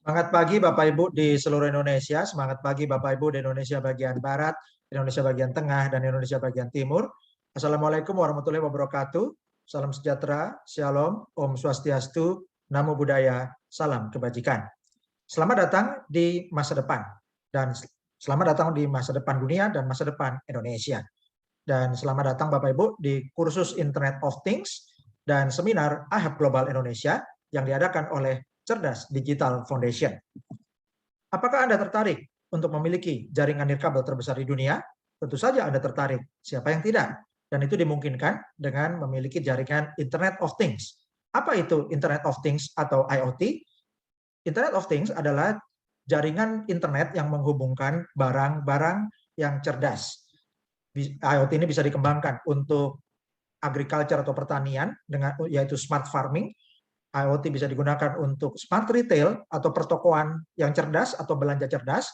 Semangat pagi Bapak Ibu di seluruh Indonesia, semangat pagi Bapak Ibu di Indonesia bagian Barat, Indonesia bagian Tengah, dan Indonesia bagian Timur. Assalamualaikum warahmatullahi wabarakatuh. Salam sejahtera, Shalom, Om Swastiastu, Namo Buddhaya, Salam Kebajikan. Selamat datang di masa depan, dan selamat datang di masa depan dunia dan masa depan Indonesia. Dan selamat datang Bapak Ibu di kursus Internet of Things dan seminar AHAP Global Indonesia yang diadakan oleh Cerdas Digital Foundation. Apakah Anda tertarik untuk memiliki jaringan nirkabel terbesar di dunia? Tentu saja Anda tertarik. Siapa yang tidak? Dan itu dimungkinkan dengan memiliki jaringan Internet of Things. Apa itu Internet of Things atau IoT? Internet of Things adalah jaringan internet yang menghubungkan barang-barang yang cerdas. IoT ini bisa dikembangkan untuk agriculture atau pertanian dengan yaitu smart farming. IoT bisa digunakan untuk smart retail atau pertokoan yang cerdas atau belanja cerdas,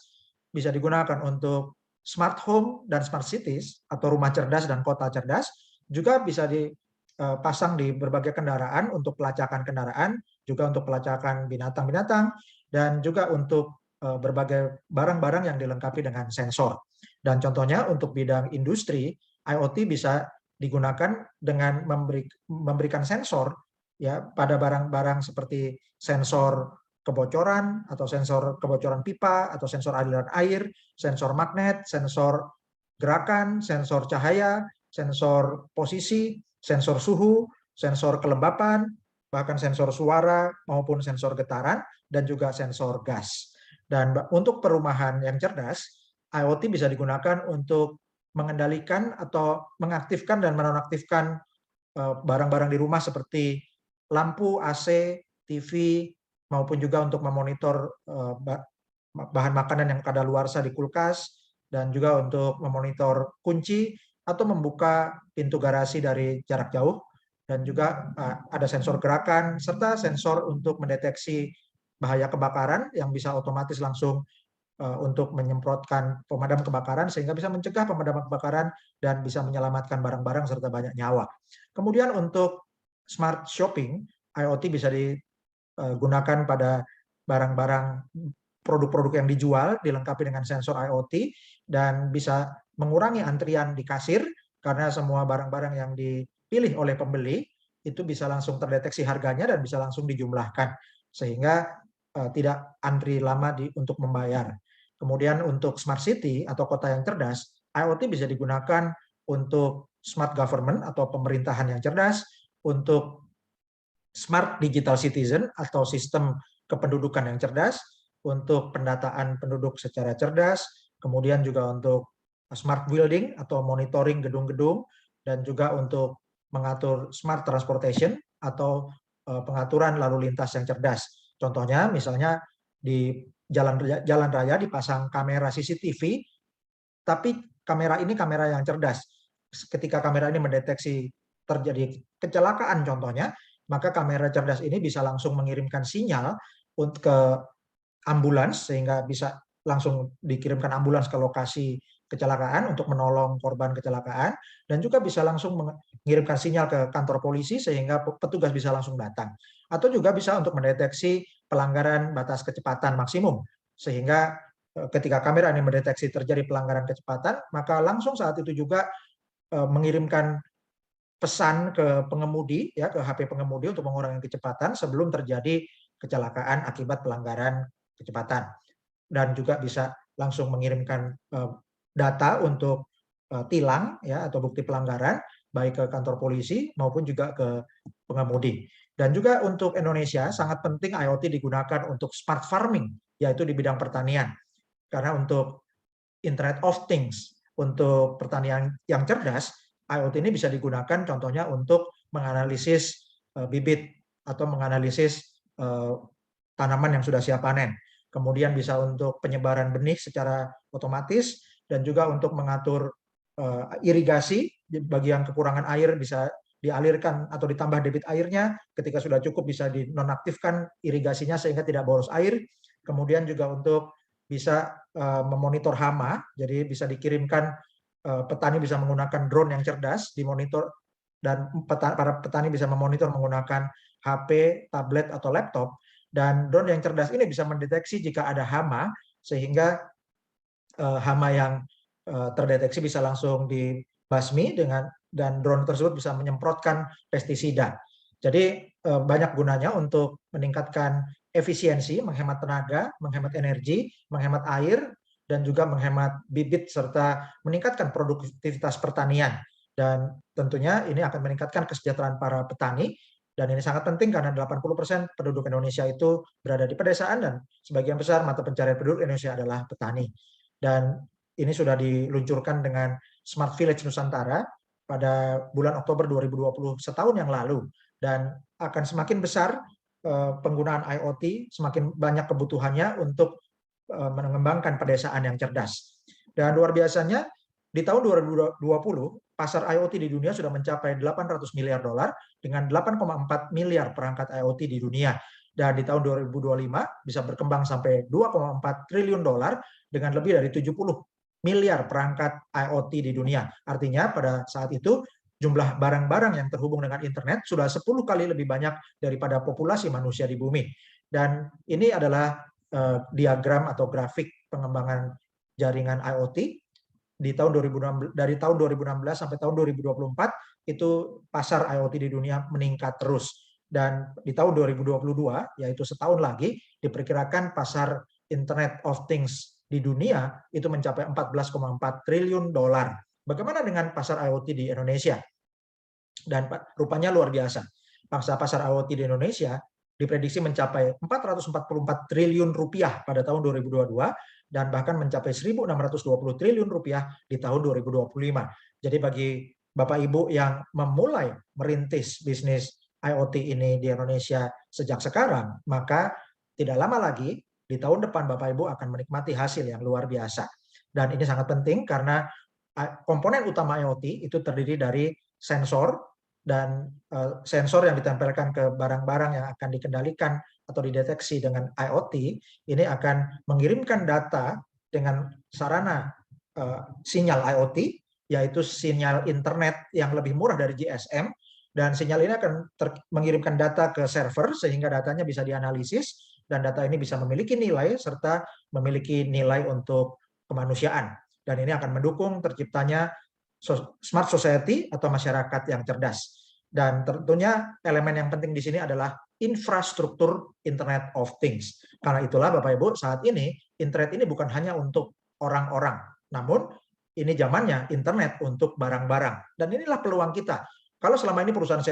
bisa digunakan untuk smart home dan smart cities atau rumah cerdas dan kota cerdas, juga bisa dipasang di berbagai kendaraan untuk pelacakan kendaraan, juga untuk pelacakan binatang-binatang, dan juga untuk berbagai barang-barang yang dilengkapi dengan sensor. Dan contohnya untuk bidang industri, IoT bisa digunakan dengan memberikan sensor ya pada barang-barang seperti sensor kebocoran atau sensor kebocoran pipa atau sensor aliran air, sensor magnet, sensor gerakan, sensor cahaya, sensor posisi, sensor suhu, sensor kelembapan, bahkan sensor suara maupun sensor getaran dan juga sensor gas. Dan untuk perumahan yang cerdas, IoT bisa digunakan untuk mengendalikan atau mengaktifkan dan menonaktifkan barang-barang di rumah seperti lampu, AC, TV, maupun juga untuk memonitor bahan makanan yang kadaluarsa di kulkas, dan juga untuk memonitor kunci atau membuka pintu garasi dari jarak jauh, dan juga ada sensor gerakan, serta sensor untuk mendeteksi bahaya kebakaran yang bisa otomatis langsung untuk menyemprotkan pemadam kebakaran sehingga bisa mencegah pemadaman kebakaran dan bisa menyelamatkan barang-barang serta banyak nyawa. Kemudian untuk smart shopping, IoT bisa digunakan pada barang-barang produk-produk yang dijual dilengkapi dengan sensor IoT dan bisa mengurangi antrian di kasir karena semua barang-barang yang dipilih oleh pembeli itu bisa langsung terdeteksi harganya dan bisa langsung dijumlahkan sehingga tidak antri lama untuk membayar. Kemudian untuk smart city atau kota yang cerdas, IoT bisa digunakan untuk smart government atau pemerintahan yang cerdas, untuk smart digital citizen atau sistem kependudukan yang cerdas, untuk pendataan penduduk secara cerdas, kemudian juga untuk smart building atau monitoring gedung-gedung, dan juga untuk mengatur smart transportation atau pengaturan lalu lintas yang cerdas. Contohnya misalnya di jalan raya dipasang kamera CCTV, tapi kamera ini kamera yang cerdas. Ketika kamera ini mendeteksi terjadi kecelakaan contohnya, maka kamera cerdas ini bisa langsung mengirimkan sinyal untuk ke ambulans sehingga bisa langsung dikirimkan ambulans ke lokasi kecelakaan untuk menolong korban kecelakaan, dan juga bisa langsung mengirimkan sinyal ke kantor polisi sehingga petugas bisa langsung datang. Atau juga bisa untuk mendeteksi pelanggaran batas kecepatan maksimum sehingga ketika kamera ini mendeteksi terjadi pelanggaran kecepatan, maka langsung saat itu juga mengirimkan pesan ke pengemudi ya, ke HP pengemudi untuk mengurangi kecepatan sebelum terjadi kecelakaan akibat pelanggaran kecepatan. Dan juga bisa langsung mengirimkan data untuk tilang ya atau bukti pelanggaran baik ke kantor polisi maupun juga ke pengemudi. Dan juga untuk Indonesia sangat penting IoT digunakan untuk smart farming, yaitu di bidang pertanian. Karena untuk Internet of Things, untuk pertanian yang cerdas, IoT ini bisa digunakan contohnya untuk menganalisis bibit atau menganalisis tanaman yang sudah siap panen. Kemudian bisa untuk penyebaran benih secara otomatis dan juga untuk mengatur irigasi bagi yang kekurangan air bisa dialirkan atau ditambah debit airnya, ketika sudah cukup bisa dinonaktifkan irigasinya sehingga tidak boros air. Kemudian juga untuk bisa memonitor hama, jadi bisa dikirimkan petani bisa menggunakan drone yang cerdas dimonitor, dan para petani bisa memonitor menggunakan HP, tablet atau laptop Dan drone yang cerdas ini bisa mendeteksi jika ada hama, sehingga hama yang terdeteksi bisa langsung dibasmi dan drone tersebut bisa menyemprotkan pestisida. Jadi banyak gunanya untuk meningkatkan efisiensi, menghemat tenaga, menghemat energi, menghemat air, dan juga menghemat bibit serta meningkatkan produktivitas pertanian. Dan tentunya ini akan meningkatkan kesejahteraan para petani. Dan ini sangat penting karena 80% penduduk Indonesia itu berada di pedesaan dan sebagian besar mata pencarian penduduk Indonesia adalah petani. Dan ini sudah diluncurkan dengan Smart Village Nusantara pada bulan Oktober 2020, setahun yang lalu. Dan akan semakin besar penggunaan IoT, semakin banyak kebutuhannya untuk mengembangkan pedesaan yang cerdas. Dan luar biasanya, di tahun 2020, pasar IoT di dunia sudah mencapai 800 miliar dolar dengan 8,4 miliar perangkat IoT di dunia. Dan di tahun 2025 bisa berkembang sampai 2,4 triliun dolar dengan lebih dari 70 miliar perangkat IoT di dunia. Artinya pada saat itu jumlah barang-barang yang terhubung dengan internet sudah 10 kali lebih banyak daripada populasi manusia di bumi. Dan ini adalah diagram atau grafik pengembangan jaringan IoT di tahun 2016, dari tahun 2016 sampai tahun 2024 itu pasar IoT di dunia meningkat terus. Dan di tahun 2022, yaitu setahun lagi, diperkirakan pasar Internet of Things di dunia itu mencapai 14,4 triliun dolar. Bagaimana dengan pasar IoT di Indonesia? Dan rupanya luar biasa. Pasar IoT di Indonesia diprediksi mencapai 444 triliun rupiah pada tahun 2022 dan bahkan mencapai 1.620 triliun rupiah di tahun 2025. Jadi bagi Bapak Ibu yang memulai merintis bisnis IoT ini di Indonesia sejak sekarang, maka tidak lama lagi di tahun depan Bapak Ibu akan menikmati hasil yang luar biasa. Dan ini sangat penting karena komponen utama IoT itu terdiri dari sensor, dan sensor yang ditempelkan ke barang-barang yang akan dikendalikan atau dideteksi dengan IoT ini akan mengirimkan data dengan sarana sinyal IoT, yaitu sinyal internet yang lebih murah dari GSM, dan sinyal ini akan mengirimkan data ke server sehingga datanya bisa dianalisis dan data ini bisa memiliki nilai serta memiliki nilai untuk kemanusiaan, dan ini akan mendukung terciptanya smart society atau masyarakat yang cerdas. Dan tentunya elemen yang penting di sini adalah infrastruktur Internet of Things. Karena itulah Bapak Ibu, saat ini internet ini bukan hanya untuk orang-orang, namun ini zamannya internet untuk barang-barang. Dan inilah peluang kita. Kalau selama ini perusahaan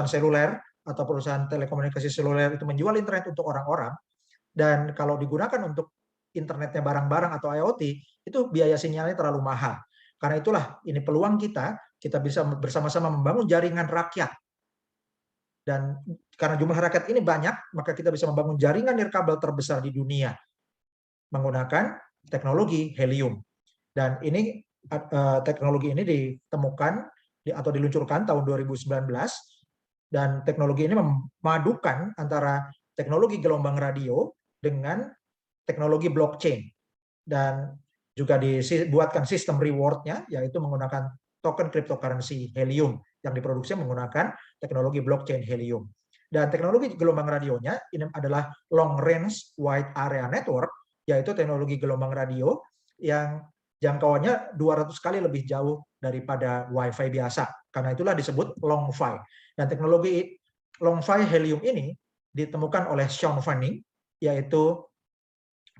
seluler atau perusahaan telekomunikasi seluler itu menjual internet untuk orang-orang, dan kalau digunakan untuk internetnya barang-barang atau IoT, itu biaya sinyalnya terlalu mahal. Karena itulah ini peluang kita bisa bersama-sama membangun jaringan rakyat. Dan karena jumlah rakyat ini banyak, maka kita bisa membangun jaringan nirkabel terbesar di dunia menggunakan teknologi helium. Dan ini teknologi ini ditemukan atau diluncurkan tahun 2019, dan teknologi ini memadukan antara teknologi gelombang radio dengan teknologi blockchain. Dan juga dibuatkan sistem reward-nya, yaitu menggunakan token cryptocurrency helium yang diproduksi menggunakan teknologi blockchain helium. Dan teknologi gelombang radionya ini adalah long range wide area network, yaitu teknologi gelombang radio yang jangkauannya 200 kali lebih jauh daripada Wi-Fi biasa. Karena itulah disebut long-fi. Dan teknologi long-fi helium ini ditemukan oleh Sean Fanning, yaitu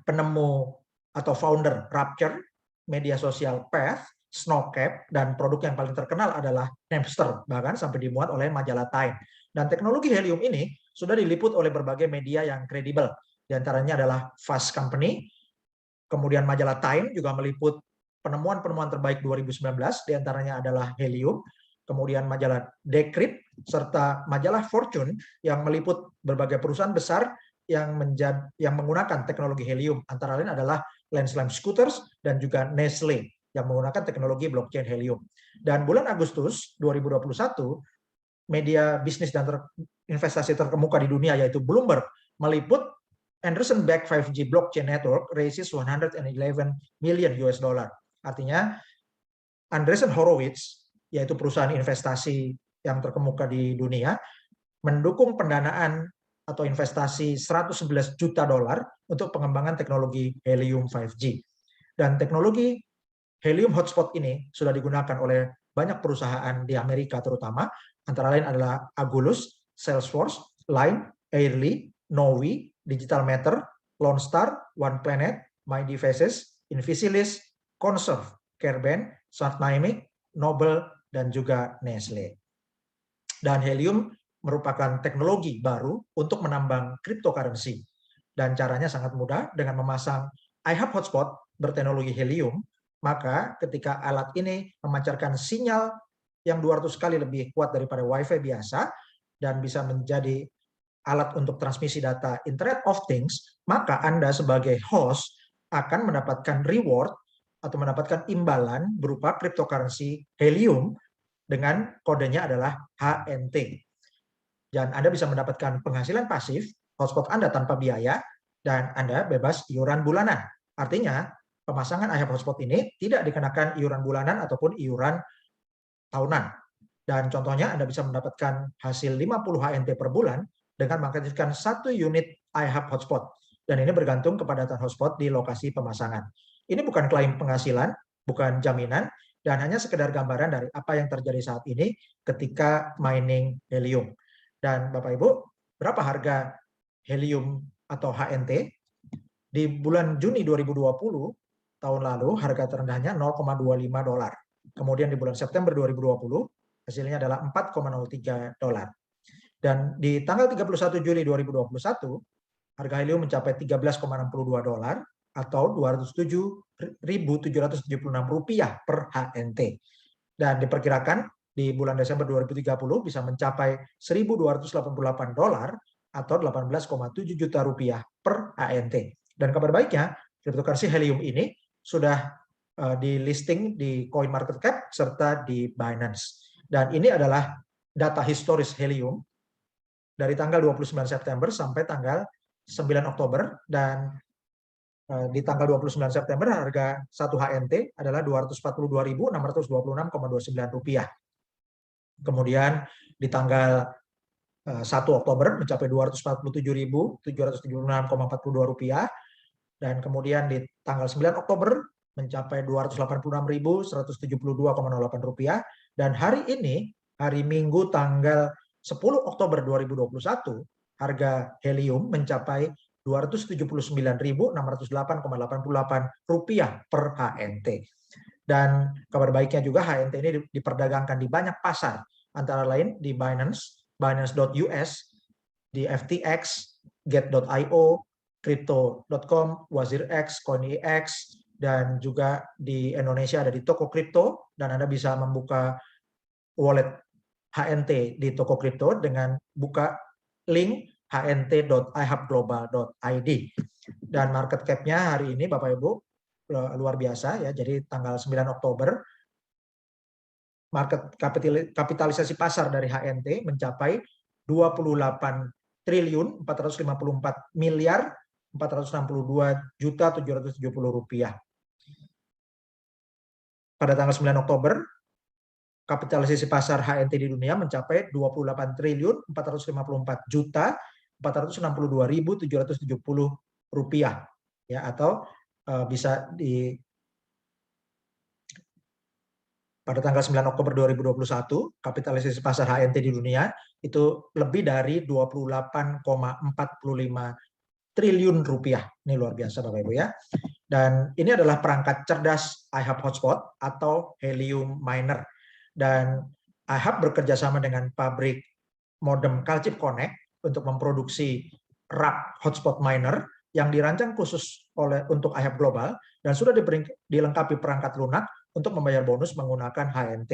penemu atau founder Rapture, media sosial Path, Snowcap, dan produk yang paling terkenal adalah Napster, bahkan sampai dimuat oleh majalah Time. Dan teknologi helium ini sudah diliput oleh berbagai media yang kredibel. Di antaranya adalah Fast Company, kemudian majalah Time juga meliput penemuan-penemuan terbaik 2019, di antaranya adalah helium, kemudian majalah Decrypt, serta majalah Fortune yang meliput berbagai perusahaan besar yang menggunakan teknologi helium, antara lain adalah Lenslam Scooters dan juga Nestle yang menggunakan teknologi blockchain helium. Dan bulan Agustus 2021, media bisnis dan investasi terkemuka di dunia yaitu Bloomberg meliput Anderson-backed 5G blockchain network raises 111 million US dollar. Artinya Andreessen Horowitz, yaitu perusahaan investasi yang terkemuka di dunia, mendukung pendanaan atau investasi 111 juta dolar untuk pengembangan teknologi helium 5G. Dan teknologi helium hotspot ini sudah digunakan oleh banyak perusahaan di Amerika terutama, antara lain adalah Agulus, Salesforce, Line, Airly, Novi, Digital Matter, Lone Star, One Planet, My Devices, Invisilis, Conserve, Careband, Smart Dynamics, Noble, dan juga Nestle. Dan helium merupakan teknologi baru untuk menambang cryptocurrency. Dan caranya sangat mudah dengan memasang iHub hotspot berteknologi helium, maka ketika alat ini memancarkan sinyal yang 200 kali lebih kuat daripada Wi-Fi biasa dan bisa menjadi alat untuk transmisi data Internet of Things, maka Anda sebagai host akan mendapatkan reward atau mendapatkan imbalan berupa cryptocurrency helium dengan kodenya adalah HNT. Dan Anda bisa mendapatkan penghasilan pasif hotspot Anda tanpa biaya dan Anda bebas iuran bulanan. Artinya, pemasangan iHub hotspot ini tidak dikenakan iuran bulanan ataupun iuran tahunan. Dan contohnya Anda bisa mendapatkan hasil 50 HNT per bulan dengan mengaktifkan 1 unit iHub hotspot. Dan ini bergantung kepadatan hotspot di lokasi pemasangan. Ini bukan klaim penghasilan, bukan jaminan, dan hanya sekedar gambaran dari apa yang terjadi saat ini ketika mining helium. Dan Bapak Ibu, berapa harga helium atau HNT? Di bulan Juni 2020, tahun lalu, harga terendahnya 0,25 dolar. Kemudian di bulan September 2020, hasilnya adalah 4,03 dolar. Dan di tanggal 31 Juli 2021, harga helium mencapai 13,62 dolar atau Rp207.776 per HNT. Dan diperkirakan di bulan Desember 2030 bisa mencapai 1.288 dolar atau 18,7 juta rupiah per HNT. Dan kabar baiknya, cryptocurrency helium ini sudah di listing di CoinMarketCap serta di Binance. Dan ini adalah data historis helium dari tanggal 29 September sampai tanggal 9 Oktober, dan di tanggal 29 September harga 1 HNT adalah Rp242.626,29. Kemudian di tanggal 1 Oktober mencapai Rp247.776,42, dan kemudian di tanggal 9 Oktober mencapai Rp286.172,08, dan hari ini, hari Minggu tanggal 10 Oktober 2021, harga helium mencapai Rp279.608,88 per HNT. Dan kabar baiknya juga HNT ini diperdagangkan di banyak pasar, antara lain di Binance, Binance.us, di FTX, Get.io, Crypto.com, WazirX, CoinEx, dan juga di Indonesia ada di toko kripto, dan Anda bisa membuka wallet HNT di toko kripto dengan buka link hnt.ihubglobal.id. Dan market cap-nya hari ini Bapak Ibu luar biasa ya. Jadi tanggal 9 Oktober market kapitalisasi pasar dari HNT mencapai 28.454.462.770 rupiah. Pada tanggal 9 Oktober kapitalisasi pasar HNT di dunia mencapai 28.454.462.770 rupiah ya, atau bisa di pada tanggal 9 Oktober 2021 kapitalisasi pasar HNT di dunia itu lebih dari 28,45 triliun rupiah. Ini luar biasa Bapak Ibu ya. Dan ini adalah perangkat cerdas iHub hotspot atau helium miner. Dan iHub bekerja sama dengan pabrik modem Calchip Connect untuk memproduksi rak hotspot miner yang dirancang khusus untuk iHub Global dan sudah dilengkapi perangkat lunak untuk membayar bonus menggunakan HNT.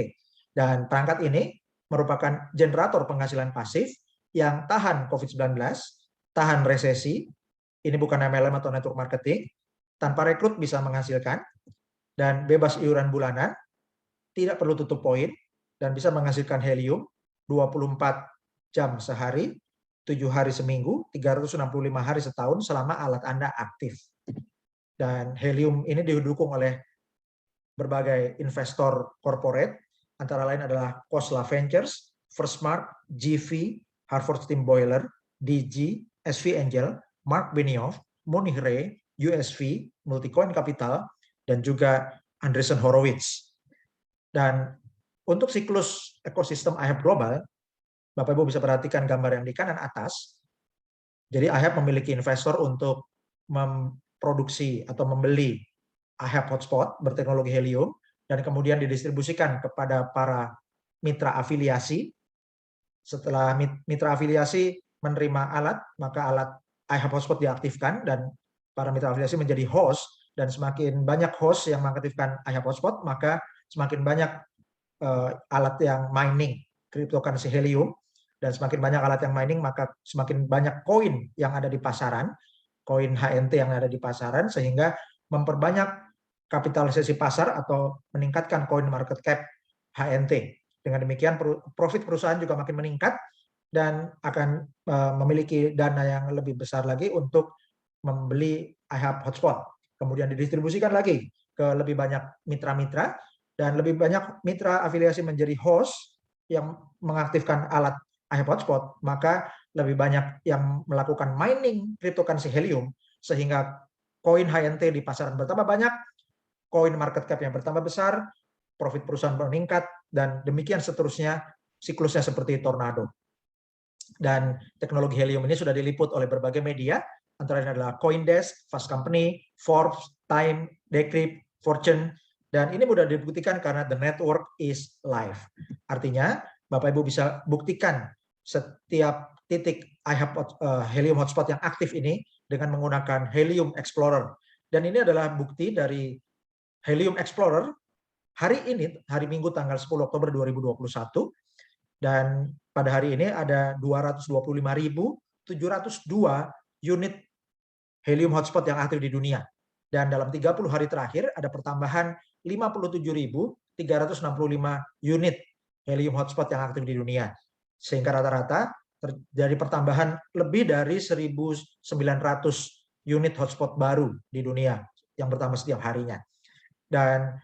Dan perangkat ini merupakan generator penghasilan pasif yang tahan COVID-19, tahan resesi, ini bukan MLM atau network marketing, tanpa rekrut bisa menghasilkan, dan bebas iuran bulanan, tidak perlu tutup poin, dan bisa menghasilkan helium 24 jam sehari, 7 hari seminggu, 365 hari setahun selama alat Anda aktif. Dan helium ini didukung oleh berbagai investor corporate, antara lain adalah Khosla Ventures, Firstmark, GV, Harvard Steam Boiler, DG, SV Angel, Mark Benioff, Moni Ray, USV, Multicoin Capital, dan juga Andreessen Horowitz. Dan untuk siklus ekosistem IHAB global, Bapak Ibu bisa perhatikan gambar yang di kanan atas. Jadi IHAB memiliki investor untuk memproduksi atau membeli IHAB hotspot berteknologi helium dan kemudian didistribusikan kepada para mitra afiliasi. Setelah mitra afiliasi menerima alat, maka alat IHAB hotspot diaktifkan dan para mitra afiliasi menjadi host, dan semakin banyak host yang mengaktifkan IHAB hotspot, maka semakin banyak alat yang mining cryptocurrency helium, dan semakin banyak alat yang mining maka semakin banyak koin yang ada di pasaran, koin HNT yang ada di pasaran, sehingga memperbanyak kapitalisasi pasar atau meningkatkan coin market cap HNT. Dengan demikian profit perusahaan juga makin meningkat dan akan memiliki dana yang lebih besar lagi untuk membeli IHAB hotspot. Kemudian didistribusikan lagi ke lebih banyak mitra-mitra, dan lebih banyak mitra afiliasi menjadi host yang mengaktifkan alat IHAB hotspot, maka lebih banyak yang melakukan mining cryptocurrency helium, sehingga koin HNT di pasaran bertambah banyak, koin market cap yang bertambah besar, profit perusahaan meningkat, dan demikian seterusnya, siklusnya seperti tornado. Dan teknologi helium ini sudah diliput oleh berbagai media, antara lain adalah CoinDesk, Fast Company, Forbes, Time, Decrypt, Fortune, dan ini mudah dibuktikan karena the network is live. Artinya, Bapak Ibu bisa buktikan setiap titik IHAB helium hotspot yang aktif ini dengan menggunakan Helium Explorer. Dan ini adalah bukti dari Helium Explorer hari ini, hari Minggu tanggal 10 Oktober 2021, dan pada hari ini ada 225.702 unit helium hotspot yang aktif di dunia. Dan dalam 30 hari terakhir ada pertambahan 57.365 unit helium hotspot yang aktif di dunia. Sehingga rata-rata terjadi pertambahan lebih dari 1.900 unit hotspot baru di dunia yang bertambah setiap harinya. Dan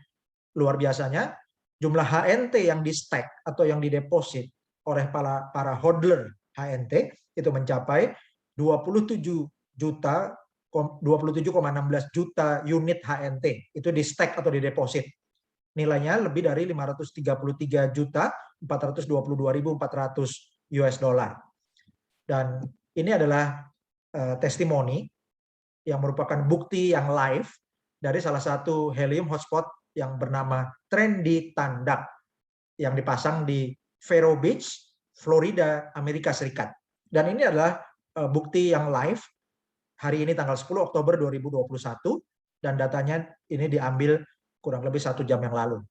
luar biasanya, jumlah HNT yang di-stack atau yang dideposit oleh para hodler HNT itu mencapai 27,16 juta unit HNT. Itu di-stack atau di-deposit. Nilainya lebih dari 533.422.400 US dollar. Dan ini adalah testimoni yang merupakan bukti yang live dari salah satu helium hotspot yang bernama Trendy Tandak yang dipasang di Vero Beach, Florida, Amerika Serikat. Dan ini adalah bukti yang live hari ini tanggal 10 Oktober 2021, dan datanya ini diambil kurang lebih 1 jam yang lalu.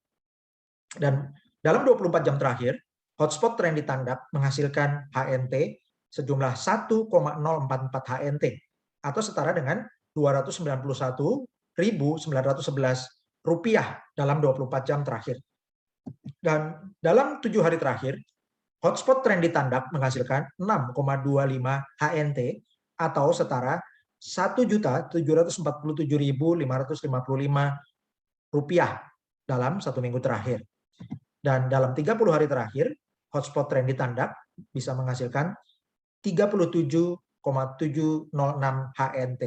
Dan dalam 24 jam terakhir, hotspot Trendy Tandak menghasilkan HNT sejumlah 1,044 HNT atau setara dengan 291.911 rupiah dalam 24 jam terakhir. Dan dalam 7 hari terakhir, hotspot Trendy Tandak menghasilkan 6,25 HNT atau setara 1.747.555 rupiah dalam 1 minggu terakhir. Dan dalam 30 hari terakhir, hotspot Trendy Tandak bisa menghasilkan 37,706 HNT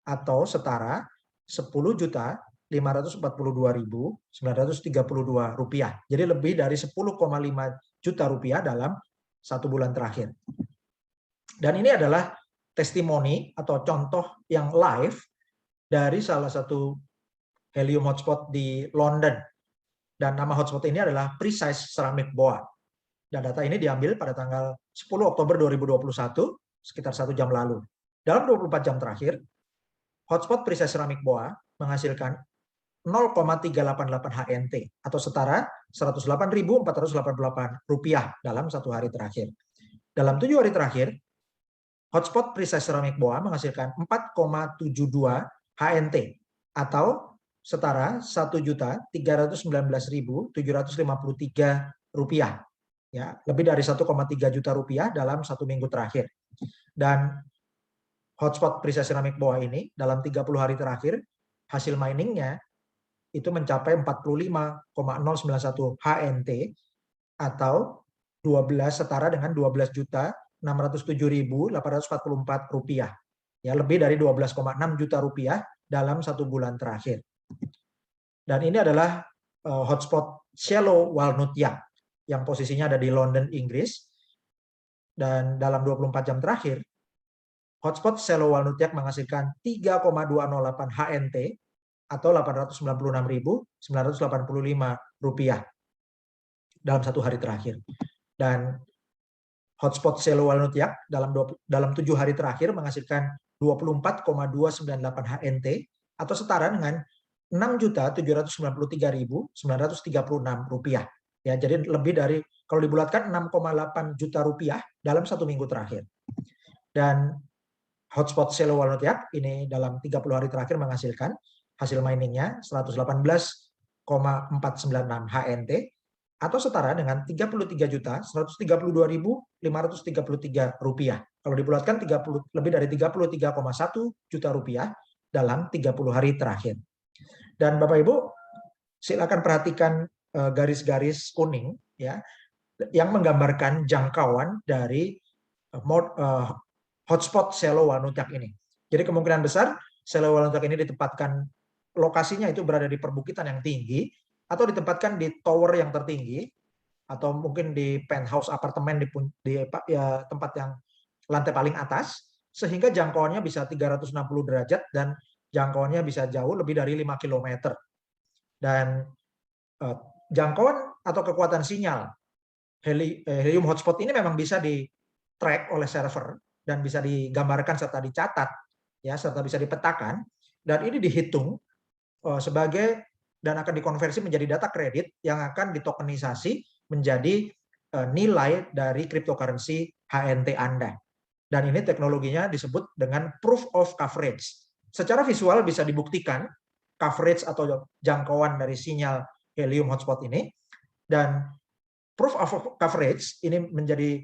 atau setara 10.542.932 rupiah. Jadi lebih dari 10,5 juta rupiah dalam 1 bulan terakhir. Dan ini adalah testimoni atau contoh yang live dari salah satu helium hotspot di London. Dan nama hotspot ini adalah Precise Ceramic Boa. Dan data ini diambil pada tanggal 10 Oktober 2021, sekitar 1 jam lalu. Dalam 24 jam terakhir, hotspot Precise Ceramic Boa menghasilkan 0,388 HNT atau setara 108.488 rupiah dalam 1 hari terakhir. Dalam 7 hari terakhir, hotspot Precise Ceramic Boa menghasilkan 4,72 HNT atau setara 1.319.753 rupiah. Ya, lebih dari 1,3 juta rupiah dalam 1 minggu terakhir. Dan hotspot Precise Ceramic Boa ini dalam 30 hari terakhir hasil miningnya itu mencapai 45,091 HNT atau setara dengan 607.844 rupiah. Ya, lebih dari 12,6 juta rupiah dalam 1 bulan terakhir. Dan ini adalah hotspot Shallow Walnut Yak yang posisinya ada di London, Inggris. Dan dalam 24 jam terakhir, hotspot Shallow Walnut Yak menghasilkan 3,208 HNT atau 896.985 rupiah dalam 1 hari terakhir. Dan hotspot Shallow Walnut Yak dalam 7 hari terakhir menghasilkan 24,298 HNT atau setara dengan 6.793.936 rupiah. Ya, jadi lebih dari, kalau dibulatkan, 6,8 juta rupiah dalam 1 minggu terakhir. Dan hotspot Shallow Walnut Yak ini dalam 30 hari terakhir menghasilkan hasil miningnya 118,496 HNT atau setara dengan 33.132.533 rupiah. Kalau dibulatkan lebih dari 33,1 juta rupiah dalam 30 hari terakhir. Dan Bapak Ibu, silakan perhatikan garis-garis kuning ya yang menggambarkan jangkauan dari hotspot Shallow Walnut Yak ini. Jadi kemungkinan besar Shallow Walnut Yak ini ditempatkan, lokasinya itu berada di perbukitan yang tinggi atau ditempatkan di tower yang tertinggi atau mungkin di penthouse apartemen di tempat yang lantai paling atas, sehingga jangkauannya bisa 360 derajat dan jangkauannya bisa jauh lebih dari 5 km. Dan jangkauan atau kekuatan sinyal helium hotspot ini memang bisa di-track oleh server dan bisa digambarkan serta dicatat ya, serta bisa dipetakan, dan ini dihitung sebagai dan akan dikonversi menjadi data kredit yang akan ditokenisasi menjadi nilai dari cryptocurrency HNT Anda. Dan ini teknologinya disebut dengan proof of coverage. Secara visual bisa dibuktikan coverage atau jangkauan dari sinyal helium hotspot ini, dan proof of coverage ini menjadi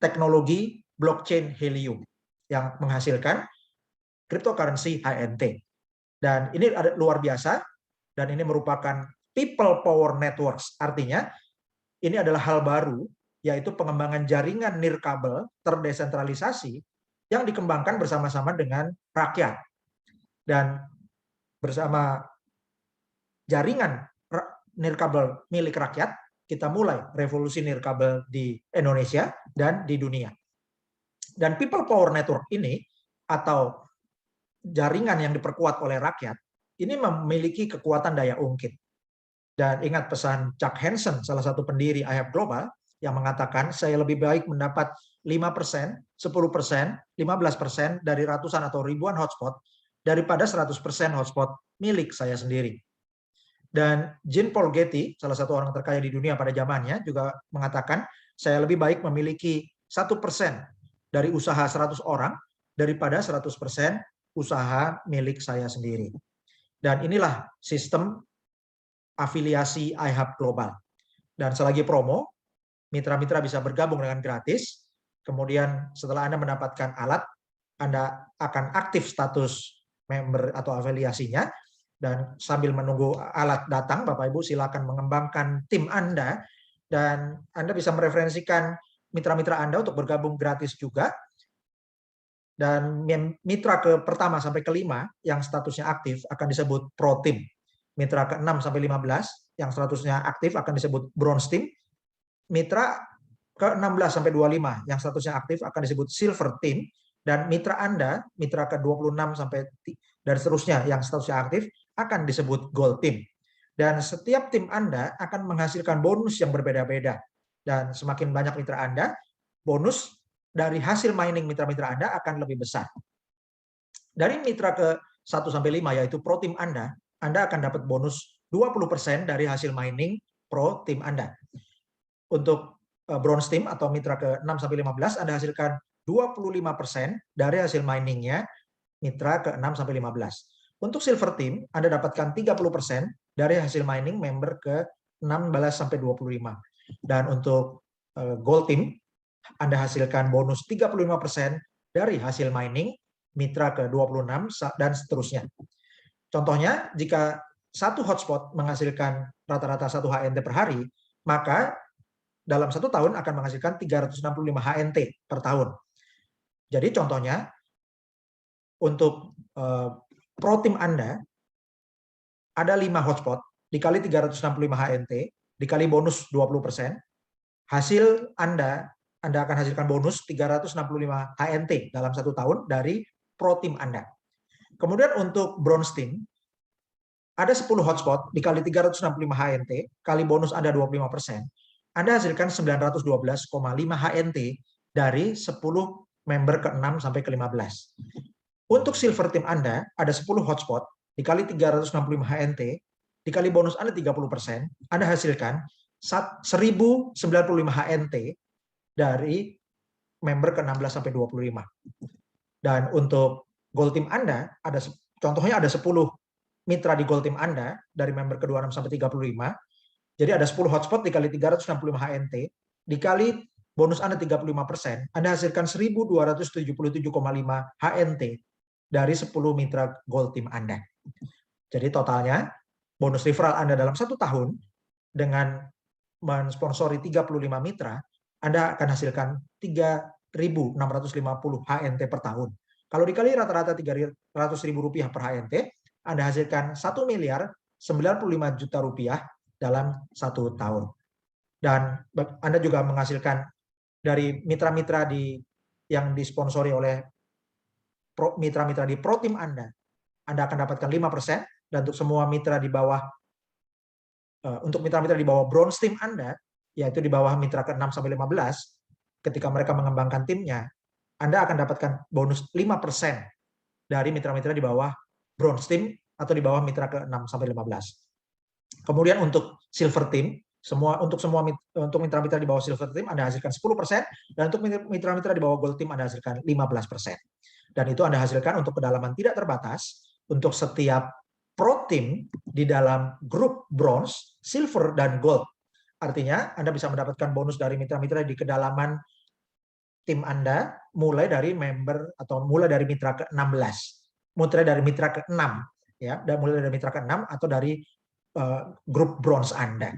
teknologi blockchain helium yang menghasilkan cryptocurrency HNT. Dan ini luar biasa, dan ini merupakan people power networks. Artinya ini adalah hal baru, yaitu pengembangan jaringan nirkabel terdesentralisasi yang dikembangkan bersama-sama dengan rakyat. Dan bersama jaringan nirkabel milik rakyat, kita mulai revolusi nirkabel di Indonesia dan di dunia. Dan people power network ini atau jaringan yang diperkuat oleh rakyat ini memiliki kekuatan daya ungkit. Dan ingat pesan Chuck Hansen, salah satu pendiri IHAB Global, yang mengatakan saya lebih baik mendapat 5%, 10%, 15% dari ratusan atau ribuan hotspot daripada 100% hotspot milik saya sendiri. Dan Jean Paul Getty, salah satu orang terkaya di dunia pada zamannya, juga mengatakan saya lebih baik memiliki 1% dari usaha 100 orang daripada 100% usaha milik saya sendiri. Dan inilah sistem afiliasi IHAB Global. Dan selagi promo, mitra-mitra bisa bergabung dengan gratis. Kemudian setelah Anda mendapatkan alat, Anda akan aktif status member atau afiliasinya. Dan sambil menunggu alat datang, Bapak Ibu silakan mengembangkan tim Anda, dan Anda bisa mereferensikan mitra-mitra Anda untuk bergabung gratis juga. Dan mitra pertama sampai ke-5 yang statusnya aktif akan disebut Pro Team. Mitra ke-6 sampai 15 yang statusnya aktif akan disebut Bronze Team. Mitra ke-16 sampai 25 yang statusnya aktif akan disebut Silver Team. Dan mitra Anda, mitra ke-26 sampai dan seterusnya yang statusnya aktif akan disebut Gold Team. Dan setiap tim Anda akan menghasilkan bonus yang berbeda-beda. Dan semakin banyak mitra Anda, bonus dari hasil mining mitra-mitra Anda akan lebih besar. Dari mitra ke-1 sampai 5 yaitu Pro Team Anda akan dapat bonus 20% dari hasil mining Pro Team Anda. Untuk Bronze Team atau mitra ke-6 sampai 15 Anda hasilkan 25% dari hasil miningnya mitra ke-6 sampai 15. Untuk Silver Team Anda dapatkan 30% dari hasil mining member ke-16 sampai 25. Dan untuk Gold Team Anda hasilkan bonus 35% dari hasil mining mitra ke-26 dan seterusnya. Contohnya, jika satu hotspot menghasilkan rata-rata 1 HNT per hari, maka dalam 1 tahun akan menghasilkan 365 HNT per tahun. Jadi contohnya, untuk pro tim Anda, ada 5 hotspot, dikali 365 HNT, dikali bonus 20%, hasil Anda akan hasilkan bonus 365 HNT dalam 1 tahun dari pro tim Anda. Kemudian untuk bronze team, ada 10 hotspot dikali 365 HNT, kali bonus Anda 25%, Anda hasilkan 912,5 HNT dari 10 member ke-6 sampai ke-15. Untuk silver team Anda, ada 10 hotspot, dikali 365 HNT, dikali bonus Anda 30%, Anda hasilkan 1095 HNT dari member ke-16 sampai 25. Dan untuk gold team Anda, contohnya ada 10 mitra di gold team Anda dari member ke-26 sampai 35. Jadi ada 10 hotspot dikali 365 HNT, dikali bonus Anda 35%, Anda hasilkan 1277,5 HNT dari 10 mitra gold team Anda. Jadi totalnya bonus referral Anda dalam 1 tahun dengan mensponsori 35 mitra, Anda akan hasilkan 3.650 HNT per tahun. Kalau dikali rata-rata Rp300.000 per HNT, Anda hasilkan 1.095 juta rupiah dalam 1 tahun. Dan Anda juga menghasilkan dari mitra-mitra yang disponsori oleh mitra-mitra di pro tim Anda akan dapatkan 5%, dan untuk semua mitra di bawah untuk mitra-mitra di bawah bronze team Anda, yaitu di bawah mitra ke-6 sampai 15, ketika mereka mengembangkan timnya, Anda akan dapatkan bonus 5% dari mitra-mitra di bawah bronze team atau di bawah mitra ke-6 sampai 15. Kemudian untuk silver team, untuk mitra-mitra di bawah silver team Anda hasilkan 10%, dan untuk mitra-mitra di bawah gold team Anda hasilkan 15%. Dan itu Anda hasilkan untuk kedalaman tidak terbatas untuk setiap pro team di dalam grup bronze, silver, dan gold. Artinya Anda bisa mendapatkan bonus dari mitra-mitra di kedalaman tim Anda mulai dari member atau mulai dari mitra ke-16, mulai dari mitra ke-6 ya, dan mulai dari mitra ke-6 atau dari grup bronze Anda.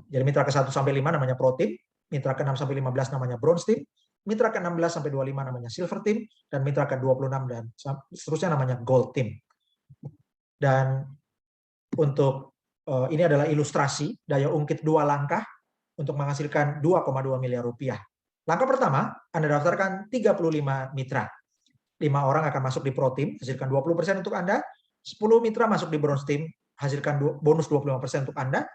Jadi mitra ke-1 sampai 5 namanya pro team, mitra ke-6 sampai 15 namanya bronze team, mitra ke-16 sampai 25 namanya silver team, dan mitra ke-26 dan seterusnya namanya gold team. Dan untuk ini adalah ilustrasi daya ungkit 2 langkah untuk menghasilkan 2,2 miliar rupiah. Langkah pertama, Anda daftarkan 35 mitra. 5 orang akan masuk di pro team, hasilkan 20% untuk Anda. 10 mitra masuk di bronze team, hasilkan bonus 25% untuk Anda.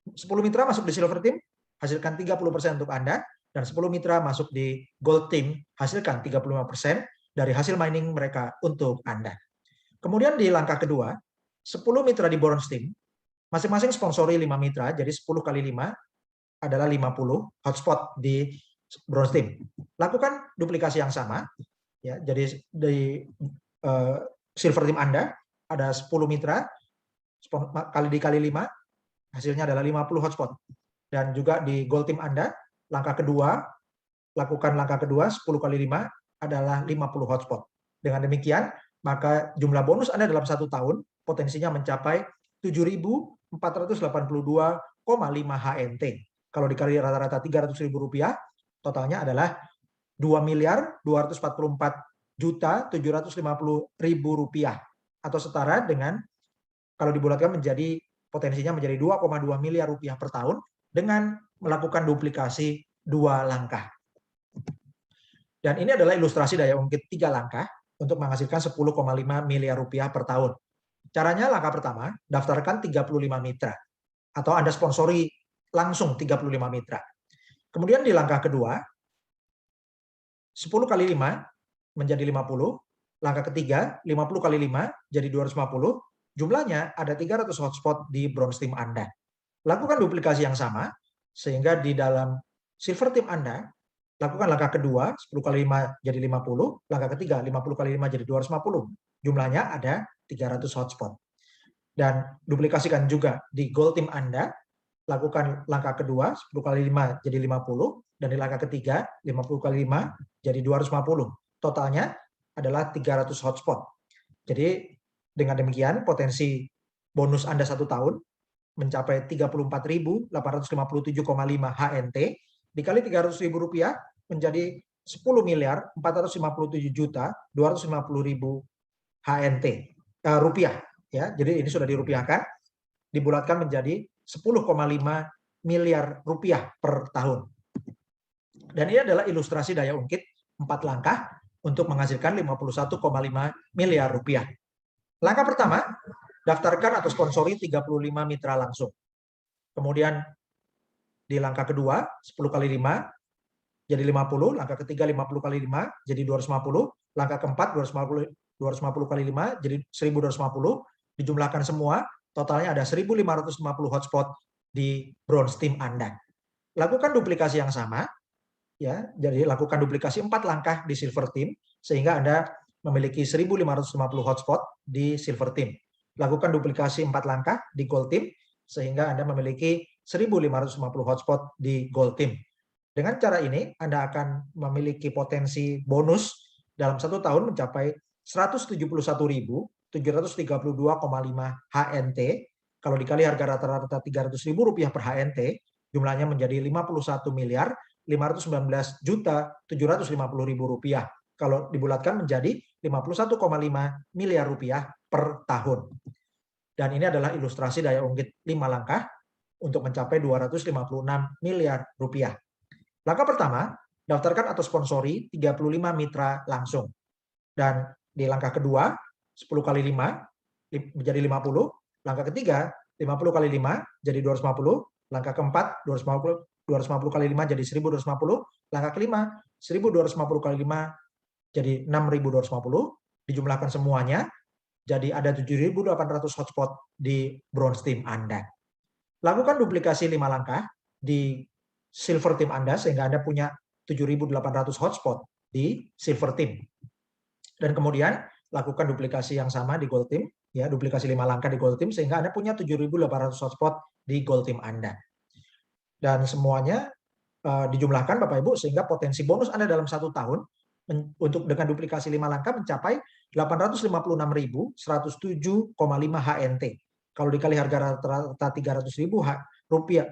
10 mitra masuk di silver team, hasilkan 30% untuk Anda. Dan 10 mitra masuk di gold team, hasilkan 35% dari hasil mining mereka untuk Anda. Kemudian di langkah kedua, 10 mitra di bronze team, masing-masing sponsori 5 mitra, jadi 10 kali 5 adalah 50 hotspot di bronze team. Lakukan duplikasi yang sama, ya. Jadi di silver team Anda ada 10 mitra, kali dikali 5, hasilnya adalah 50 hotspot. Dan juga di gold team Anda, lakukan langkah kedua, 10 kali 5 adalah 50 hotspot. Dengan demikian, maka jumlah bonus Anda dalam 1 tahun potensinya mencapai 7.482,5 HNT. Kalau dikali rata-rata Rp300.000, totalnya adalah Rp2.244.750.000 atau setara dengan, kalau dibulatkan menjadi potensinya menjadi 2,2 miliar rupiah per tahun dengan melakukan duplikasi 2 langkah. Dan ini adalah ilustrasi daya ungkit 3 langkah untuk menghasilkan 10,5 miliar rupiah per tahun. Caranya langkah pertama, daftarkan 35 mitra atau Anda sponsori langsung 35 mitra. Kemudian di langkah kedua, 10 kali 5 menjadi 50. Langkah ketiga, 50 kali 5 jadi 250. Jumlahnya ada 300 hotspot di bronze team Anda. Lakukan duplikasi yang sama, sehingga di dalam silver team Anda, lakukan langkah kedua, 10 kali 5 jadi 50. Langkah ketiga, 50 kali 5 jadi 250. Jumlahnya ada 300 hotspot. Dan duplikasikan juga di gold team Anda, lakukan langkah kedua, 10 kali 5 jadi 50, dan di langkah ketiga, 50 kali 5 jadi 250. Totalnya adalah 300 hotspot. Jadi dengan demikian potensi bonus Anda 1 tahun mencapai 34.857,5 HNT, dikali 300.000 rupiah menjadi 10 miliar 457 juta 250.000 HNT rupiah, ya. Jadi ini sudah dirupiahkan, dibulatkan menjadi 10,5 miliar rupiah per tahun. Dan ini adalah ilustrasi daya ungkit 4 langkah untuk menghasilkan 51,5 miliar rupiah. Langkah pertama, daftarkan atau sponsori 35 mitra langsung. Kemudian di langkah kedua, 10 kali 5 jadi 50, langkah ketiga 50 kali 5 jadi 250, langkah keempat 250 kali 5 jadi 1250, dijumlahkan semua, totalnya ada 1550 hotspot di bronze team Anda. Lakukan duplikasi yang sama, ya. Jadi lakukan duplikasi 4 langkah di silver team sehingga Anda memiliki 1550 hotspot di silver team. Lakukan duplikasi 4 langkah di gold team sehingga Anda memiliki 1550 hotspot di gold team. Dengan cara ini, Anda akan memiliki potensi bonus dalam 1 tahun mencapai 171.732,5 HNT. Kalau dikali harga rata-rata Rp300.000 per HNT, jumlahnya menjadi 51 miliar 519 juta 750.000 rupiah. Kalau dibulatkan menjadi 51,5 miliar rupiah per tahun. Dan ini adalah ilustrasi daya ungkit 5 langkah untuk mencapai 256 miliar rupiah. Langkah pertama, daftarkan atau sponsori 35 mitra langsung. Dan di langkah kedua, 10 kali 5 menjadi 50. Langkah ketiga, 50 kali 5 jadi 250. Langkah keempat, 250 kali 5 jadi 1250. Langkah kelima, 1250 kali 5 jadi 6250. Dijumlahkan semuanya, jadi ada 7.800 hotspot di bronze team Anda. Lakukan duplikasi 5 langkah di silver team Anda sehingga Anda punya 7.800 hotspot di silver team. Dan kemudian lakukan duplikasi yang sama di gold team, ya, duplikasi 5 langkah di gold team sehingga Anda punya 7.800 hotspot di gold team Anda. Dan semuanya dijumlahkan Bapak Ibu sehingga potensi bonus Anda dalam 1 tahun untuk dengan duplikasi 5 langkah mencapai 856.107,5 HNT. Kalau dikali harga rata-rata 300.000 rupiah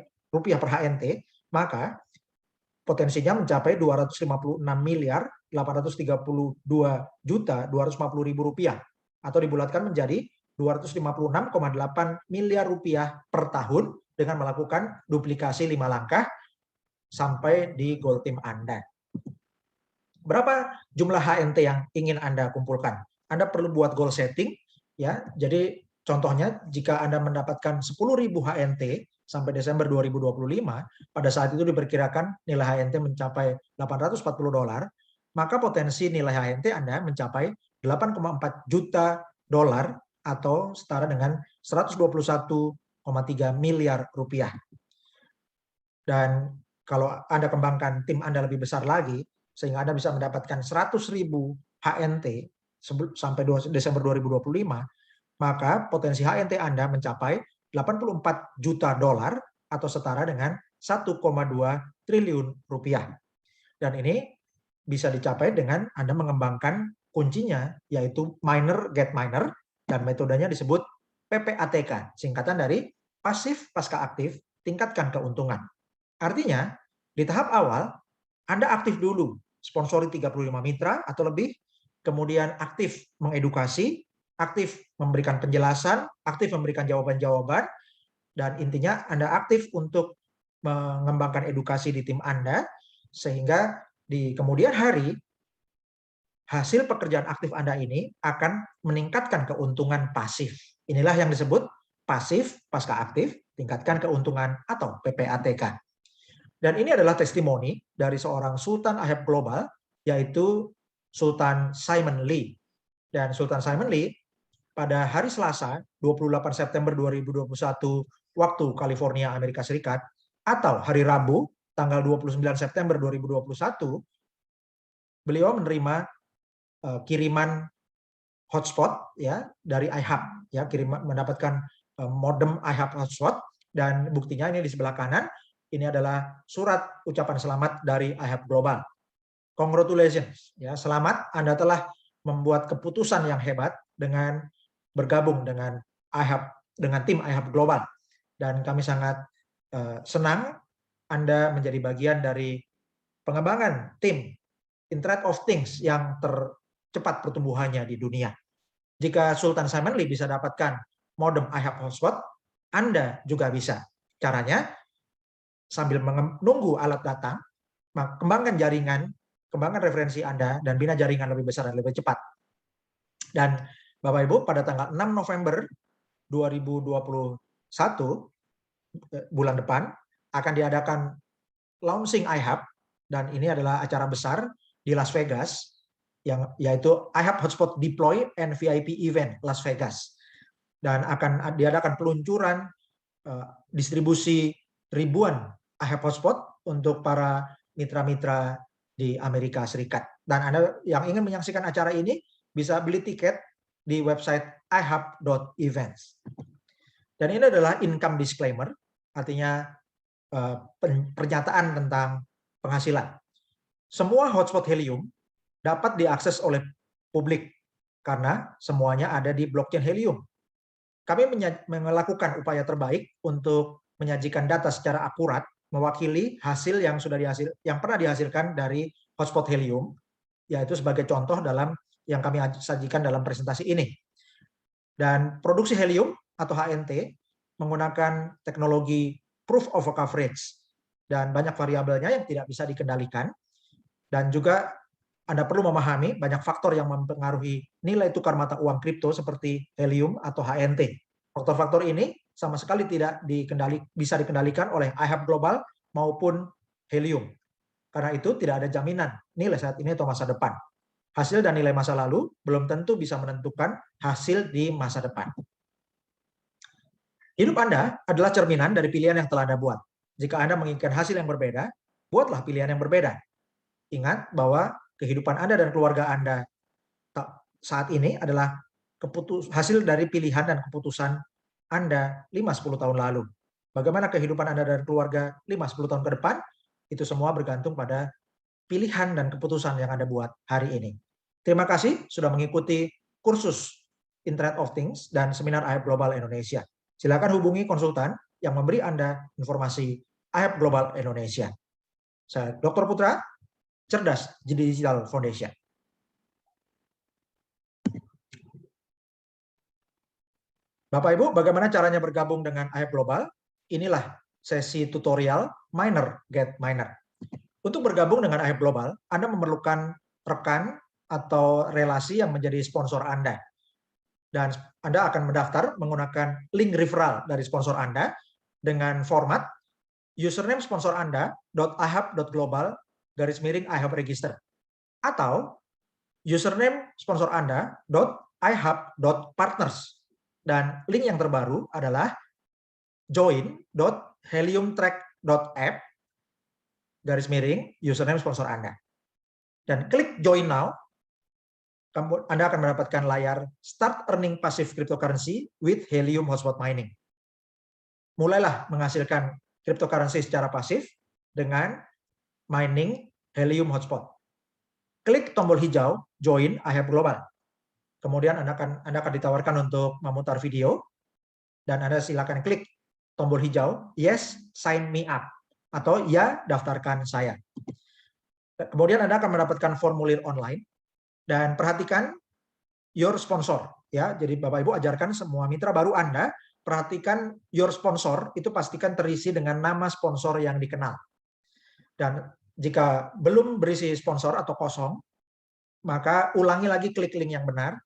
per HNT, maka potensinya mencapai 256 miliar 832 juta 250.000 rupiah atau dibulatkan menjadi 256,8 miliar rupiah per tahun dengan melakukan duplikasi 5 langkah sampai di gold team Anda. Berapa jumlah HNT yang ingin Anda kumpulkan? Anda perlu buat goal setting, ya. Jadi contohnya jika Anda mendapatkan 10.000 HNT sampai Desember 2025, pada saat itu diperkirakan nilai HNT mencapai $840, maka potensi nilai HNT Anda mencapai 8,4 juta dolar atau setara dengan 121,3 miliar rupiah. Dan kalau Anda kembangkan tim Anda lebih besar lagi, sehingga Anda bisa mendapatkan 100.000 HNT sampai Desember 2025, maka potensi HNT Anda mencapai 84 juta dolar atau setara dengan 1,2 triliun rupiah. Dan ini bisa dicapai dengan Anda mengembangkan kuncinya, yaitu miner get miner, dan metodenya disebut PPATK, singkatan dari pasif pasca aktif, tingkatkan keuntungan. Artinya, di tahap awal, Anda aktif dulu, sponsori 35 mitra atau lebih, kemudian aktif mengedukasi, aktif memberikan penjelasan, aktif memberikan jawaban-jawaban, dan intinya Anda aktif untuk mengembangkan edukasi di tim Anda, sehingga di kemudian hari, hasil pekerjaan aktif Anda ini akan meningkatkan keuntungan pasif. Inilah yang disebut pasif pasca aktif, tingkatkan keuntungan atau PPATK. Dan ini adalah testimoni dari seorang Sultan IHAB Global, yaitu Sultan Simon Lee. Dan Sultan Simon Lee pada hari Selasa 28 September 2021 waktu California, Amerika Serikat, atau hari Rabu tanggal 29 September 2021, beliau menerima kiriman hotspot, ya, dari IHAB, ya, mendapatkan modem IHAB hotspot, dan buktinya ini di sebelah kanan. Ini adalah surat ucapan selamat dari IHAB Global. Congratulations, ya, selamat, Anda telah membuat keputusan yang hebat dengan bergabung dengan IHAB, dengan tim IHAB Global. dan kami sangat senang Anda menjadi bagian dari pengembangan tim Internet of Things yang tercepat pertumbuhannya di dunia. Jika Sultan Simon Lee bisa dapatkan modem iHub hotspot, Anda juga bisa. Caranya, sambil menunggu alat datang, kembangkan jaringan, kembangkan referensi Anda, dan bina jaringan lebih besar dan lebih cepat. Dan Bapak Ibu, pada tanggal 6 November 2021, bulan depan, akan diadakan launching iHub, dan ini adalah acara besar di Las Vegas, yaitu iHub Hotspot Deploy and VIP Event Las Vegas. Dan akan diadakan peluncuran distribusi ribuan iHub Hotspot untuk para mitra-mitra di Amerika Serikat. Dan Anda yang ingin menyaksikan acara ini bisa beli tiket di website ihub.events. Dan ini adalah income disclaimer, artinya pernyataan tentang penghasilan. Semua hotspot Helium dapat diakses oleh publik karena semuanya ada di blockchain Helium. Kami melakukan upaya terbaik untuk menyajikan data secara akurat, mewakili hasil yang pernah dihasilkan dari hotspot Helium, yaitu sebagai contoh dalam yang kami sajikan dalam presentasi ini. Dan produksi Helium atau HNT menggunakan teknologi proof of coverage, dan banyak variabelnya yang tidak bisa dikendalikan, dan juga Anda perlu memahami banyak faktor yang mempengaruhi nilai tukar mata uang kripto seperti Helium atau HNT. Faktor-faktor ini sama sekali tidak bisa dikendalikan oleh iHub Global maupun Helium. Karena itu tidak ada jaminan nilai saat ini atau masa depan. Hasil dan nilai masa lalu belum tentu bisa menentukan hasil di masa depan. Hidup Anda adalah cerminan dari pilihan yang telah Anda buat. Jika Anda menginginkan hasil yang berbeda, buatlah pilihan yang berbeda. Ingat bahwa kehidupan Anda dan keluarga Anda saat ini adalah hasil dari pilihan dan keputusan Anda 5-10 tahun lalu. Bagaimana kehidupan Anda dan keluarga 5-10 tahun ke depan, itu semua bergantung pada pilihan dan keputusan yang Anda buat hari ini. Terima kasih sudah mengikuti kursus Internet of Things dan seminar iHub Global Indonesia. Silakan hubungi konsultan yang memberi Anda informasi iHub Global Indonesia. Saya Dr. Putra, Cerdas Digital Foundation. Bapak Ibu, bagaimana caranya bergabung dengan iHub Global? Inilah sesi tutorial Miner Get Miner. Untuk bergabung dengan iHub Global, Anda memerlukan rekan atau relasi yang menjadi sponsor Anda. Dan Anda akan mendaftar menggunakan link referral dari sponsor Anda dengan format username sponsor Anda .ihub.global_ihub register atau username sponsor Anda .ihub.partners, dan link yang terbaru adalah join.heliumtrack.app _username sponsor Anda, dan klik join now. Anda akan mendapatkan layar Start Earning Passive Cryptocurrency with Helium Hotspot Mining. Mulailah menghasilkan cryptocurrency secara pasif dengan mining Helium Hotspot. Klik tombol hijau Join iHub Global. Kemudian Anda akan ditawarkan untuk memutar video, dan Anda silakan klik tombol hijau Yes, sign me up, atau ya, daftarkan saya. Kemudian Anda akan mendapatkan formulir online. Dan perhatikan your sponsor, ya. Jadi Bapak Ibu ajarkan semua mitra baru Anda, perhatikan your sponsor itu pastikan terisi dengan nama sponsor yang dikenal. Dan jika belum berisi sponsor atau kosong, maka ulangi lagi klik link yang benar.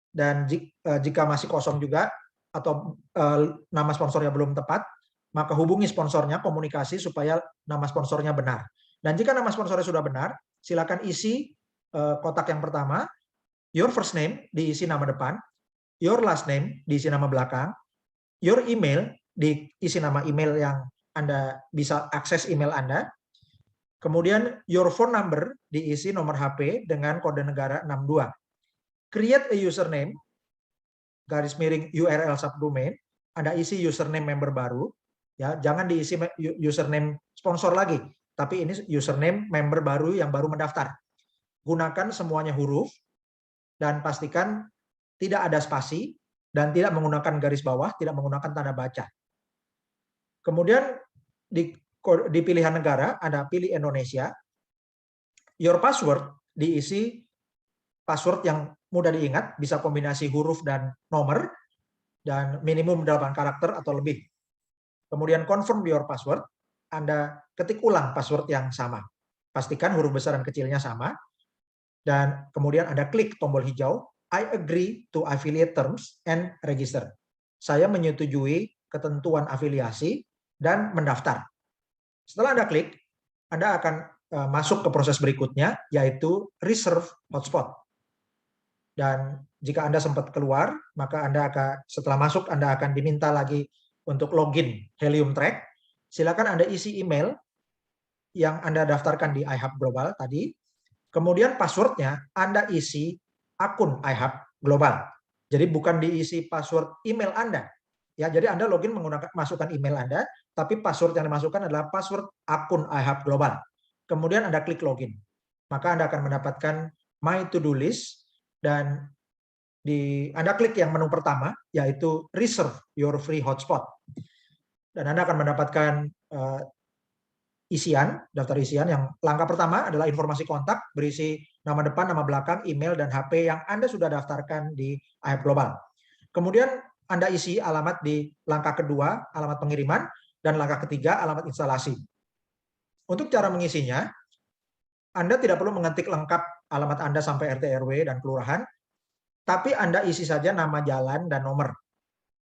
Dan jika masih kosong juga atau nama sponsornya belum tepat, maka hubungi sponsornya, komunikasi supaya nama sponsornya benar. Dan jika nama sponsornya sudah benar, silakan isi kotak yang pertama, your first name diisi nama depan, your last name diisi nama belakang, your email diisi nama email yang Anda bisa akses email Anda, kemudian your phone number diisi nomor HP dengan kode negara 62. Create a username _URL subdomain, Anda isi username member baru, ya, jangan diisi username sponsor lagi, tapi ini username member baru yang baru mendaftar. Gunakan semuanya huruf dan pastikan tidak ada spasi dan tidak menggunakan garis bawah, tidak menggunakan tanda baca. Kemudian di pilihan negara, Anda pilih Indonesia. Your password diisi password yang mudah diingat, bisa kombinasi huruf dan nomor, dan minimum 8 karakter atau lebih. Kemudian confirm your password, Anda ketik ulang password yang sama. Pastikan huruf besar dan kecilnya sama. Dan kemudian Anda klik tombol hijau, I agree to affiliate terms and register. Saya menyetujui ketentuan afiliasi dan mendaftar. Setelah Anda klik, Anda akan masuk ke proses berikutnya, yaitu reserve hotspot. Dan jika Anda sempat keluar, maka setelah masuk Anda akan diminta lagi untuk login Helium Track. Silakan Anda isi email yang Anda daftarkan di iHub Global tadi. Kemudian passwordnya Anda isi akun iHub Global. Jadi bukan diisi password email Anda. Ya, jadi Anda login menggunakan masukkan email Anda, tapi password yang dimasukkan adalah password akun iHub Global. Kemudian Anda klik login. Maka Anda akan mendapatkan My To-Do List, dan Anda klik yang menu pertama, yaitu Reserve Your Free Hotspot. Dan Anda akan mendapatkan daftar isian yang langkah pertama adalah informasi kontak, berisi nama depan, nama belakang, email, dan HP yang Anda sudah daftarkan di iHub Global. Kemudian Anda isi alamat di langkah kedua, alamat pengiriman, dan langkah ketiga, alamat instalasi. Untuk cara mengisinya, Anda tidak perlu mengetik lengkap alamat Anda sampai RT RW dan kelurahan, tapi Anda isi saja nama jalan dan nomor.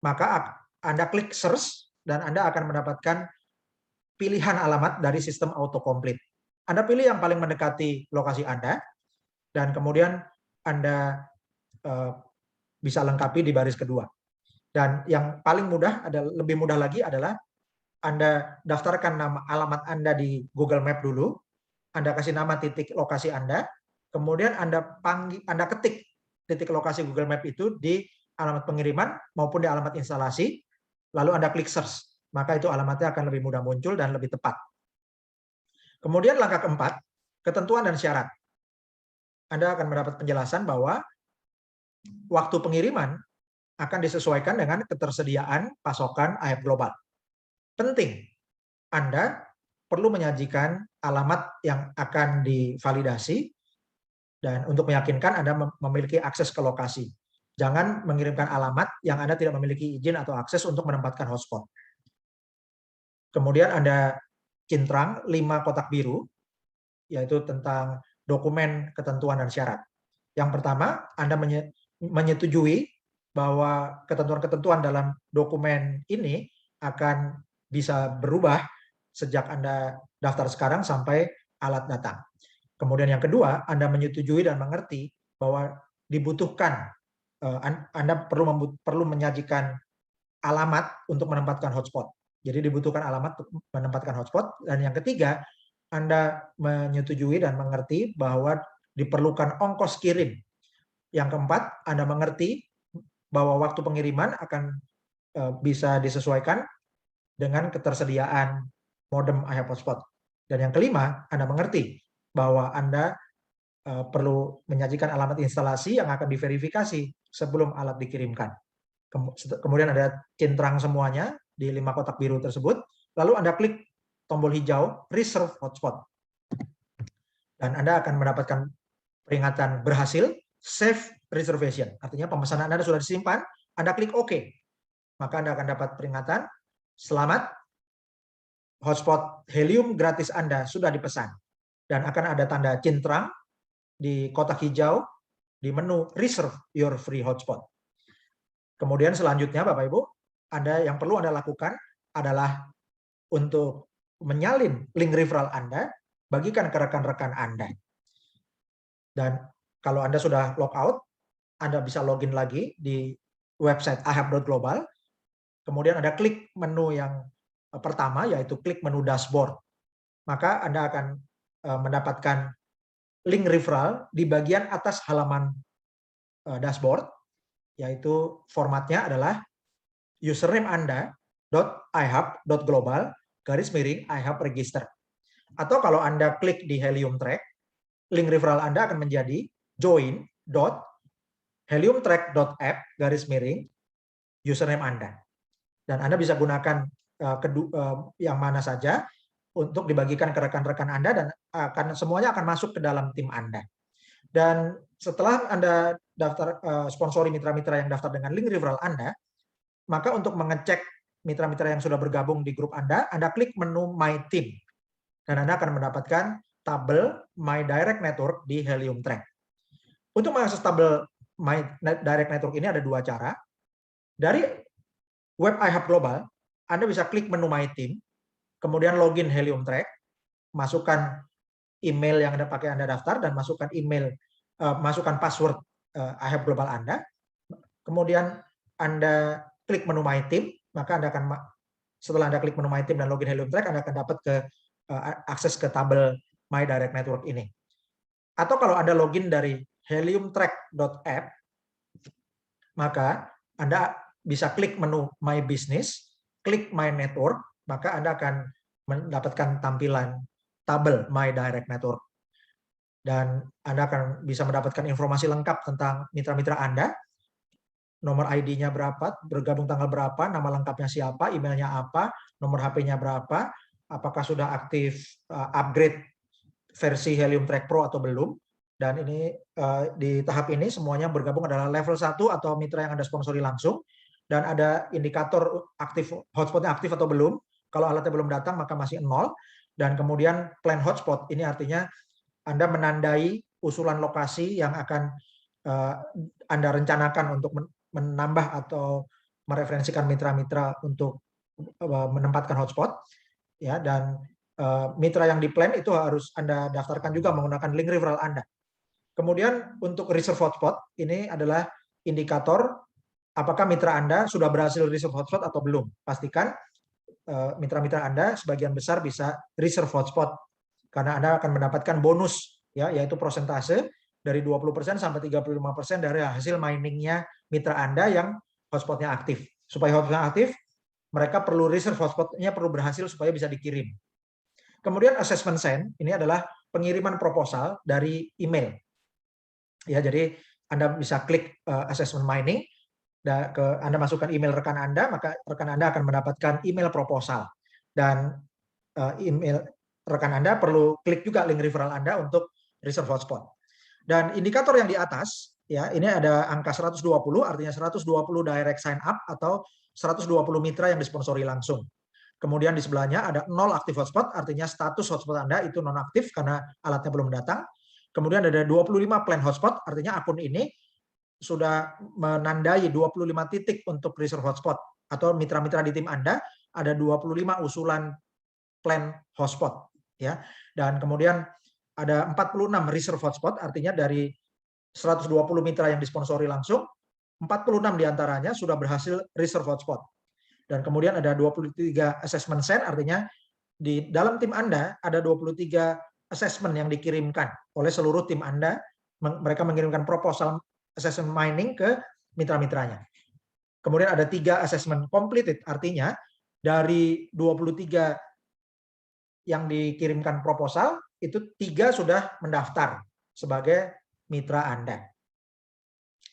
Maka Anda klik search dan Anda akan mendapatkan pilihan alamat dari sistem autocomplete. Anda pilih yang paling mendekati lokasi Anda, dan kemudian Anda bisa lengkapi di baris kedua. Dan yang paling mudah, lebih mudah lagi adalah Anda daftarkan nama alamat Anda di Google Map dulu, Anda kasih nama titik lokasi Anda, kemudian Anda ketik titik lokasi Google Map itu di alamat pengiriman maupun di alamat instalasi, lalu Anda klik search, maka itu alamatnya akan lebih mudah muncul dan lebih tepat. Kemudian langkah keempat, ketentuan dan syarat. Anda akan mendapat penjelasan bahwa waktu pengiriman akan disesuaikan dengan ketersediaan pasokan iHub Global. Penting, Anda perlu menyajikan alamat yang akan divalidasi, dan untuk meyakinkan Anda memiliki akses ke lokasi. Jangan mengirimkan alamat yang Anda tidak memiliki izin atau akses untuk menempatkan hotspot. Kemudian Anda cintrang 5 kotak biru, yaitu tentang dokumen ketentuan dan syarat. Yang pertama, Anda menyetujui bahwa ketentuan-ketentuan dalam dokumen ini akan bisa berubah sejak Anda daftar sekarang sampai alat datang. Kemudian yang kedua, Anda menyetujui dan mengerti bahwa dibutuhkan, Anda perlu menyajikan alamat untuk menempatkan hotspot. Jadi dibutuhkan alamat untuk menempatkan hotspot. Dan yang ketiga, Anda menyetujui dan mengerti bahwa diperlukan ongkos kirim. Yang keempat, Anda mengerti bahwa waktu pengiriman akan bisa disesuaikan dengan ketersediaan modem iHub hotspot. Dan yang kelima, Anda mengerti bahwa Anda perlu menyajikan alamat instalasi yang akan diverifikasi sebelum alat dikirimkan. Kemudian Anda cintrang semuanya di 5 kotak biru tersebut, lalu Anda klik tombol hijau Reserve Hotspot. Dan Anda akan mendapatkan peringatan berhasil, Save Reservation. Artinya pemesanan Anda sudah disimpan, Anda klik OK. Maka Anda akan dapat peringatan, selamat, hotspot Helium gratis Anda sudah dipesan. Dan akan ada tanda cintrang di kotak hijau di menu Reserve Your Free Hotspot. Kemudian selanjutnya Bapak Ibu, yang perlu Anda lakukan adalah untuk menyalin link referral Anda, bagikan ke rekan-rekan Anda. Dan kalau Anda sudah log out, Anda bisa login lagi di website ihub.global. Kemudian Anda klik menu yang pertama, yaitu klik menu dashboard. Maka Anda akan mendapatkan link referral di bagian atas halaman dashboard, yaitu formatnya adalah username Anda .ihub.global/ihub register. Atau kalau Anda klik di Helium Track, link referral Anda akan menjadi join.heliumtrack.app/username Anda. Dan Anda bisa gunakan yang mana saja untuk dibagikan ke rekan-rekan Anda dan semuanya akan masuk ke dalam tim Anda. Dan setelah Anda daftar sponsori mitra-mitra yang daftar dengan link referral Anda, maka untuk mengecek mitra-mitra yang sudah bergabung di grup Anda klik menu My Team. Dan Anda akan mendapatkan tabel My Direct Network di Helium Track. Untuk mengakses tabel My Direct Network ini ada dua cara. Dari web iHub Global, Anda bisa klik menu My Team, kemudian login Helium Track, masukkan email yang Anda pakai Anda daftar, dan masukkan password iHub Global Anda. Kemudian Anda klik menu My Team, maka setelah Anda klik menu My Team dan login Helium Track, Anda akan dapat akses ke tabel My Direct Network ini. Atau kalau Anda login dari heliumtrack.app, maka Anda bisa klik menu My Business, klik My Network, maka Anda akan mendapatkan tampilan tabel My Direct Network. Dan Anda akan bisa mendapatkan informasi lengkap tentang mitra-mitra Anda, nomor ID-nya berapa, bergabung tanggal berapa, nama lengkapnya siapa, emailnya apa, nomor HP-nya berapa, apakah sudah aktif upgrade versi Helium Track Pro atau belum. Dan ini di tahap ini semuanya bergabung adalah level 1 atau mitra yang Anda sponsori langsung, dan ada indikator aktif, hotspotnya aktif atau belum. Kalau alatnya belum datang maka masih 0. Dan kemudian plan hotspot, ini artinya Anda menandai usulan lokasi yang akan Anda rencanakan untuk menambah atau mereferensikan mitra-mitra untuk menempatkan hotspot, ya. Dan mitra yang di plan itu harus Anda daftarkan juga menggunakan link referral Anda. Kemudian untuk reserve hotspot, ini adalah indikator apakah mitra Anda sudah berhasil reserve hotspot atau belum. Pastikan mitra-mitra Anda sebagian besar bisa reserve hotspot, karena Anda akan mendapatkan bonus, ya, yaitu persentase dari 20% sampai 35% dari hasil miningnya mitra Anda yang hotspotnya aktif. Supaya hotspotnya aktif, mereka perlu reserve hotspotnya, perlu berhasil supaya bisa dikirim. Kemudian assessment send, ini adalah pengiriman proposal dari email. Ya, jadi Anda bisa klik assessment mining, Anda masukkan email rekan Anda, maka rekan Anda akan mendapatkan email proposal. Dan email rekan Anda perlu klik juga link referral Anda untuk reserve hotspot. Dan indikator yang di atas, ya, ini ada angka 120, artinya 120 direct sign up atau 120 mitra yang disponsori langsung. Kemudian di sebelahnya ada 0 aktif hotspot, artinya status hotspot Anda itu nonaktif karena alatnya belum datang. Kemudian ada 25 plan hotspot, artinya akun ini sudah menandai 25 titik untuk reserve hotspot, atau mitra-mitra di tim Anda ada 25 usulan plan hotspot, ya. Dan kemudian ada 46 reserve hotspot, artinya dari 120 mitra yang disponsori langsung, 46 diantaranya sudah berhasil reserve hotspot. Dan kemudian ada 23 assessment send, artinya di dalam tim Anda ada 23 assessment yang dikirimkan oleh seluruh tim Anda. Mereka mengirimkan proposal assessment mining ke mitra-mitranya. Kemudian ada 3 assessment completed, artinya dari 23 yang dikirimkan proposal, itu 3 sudah mendaftar sebagai mitra Anda.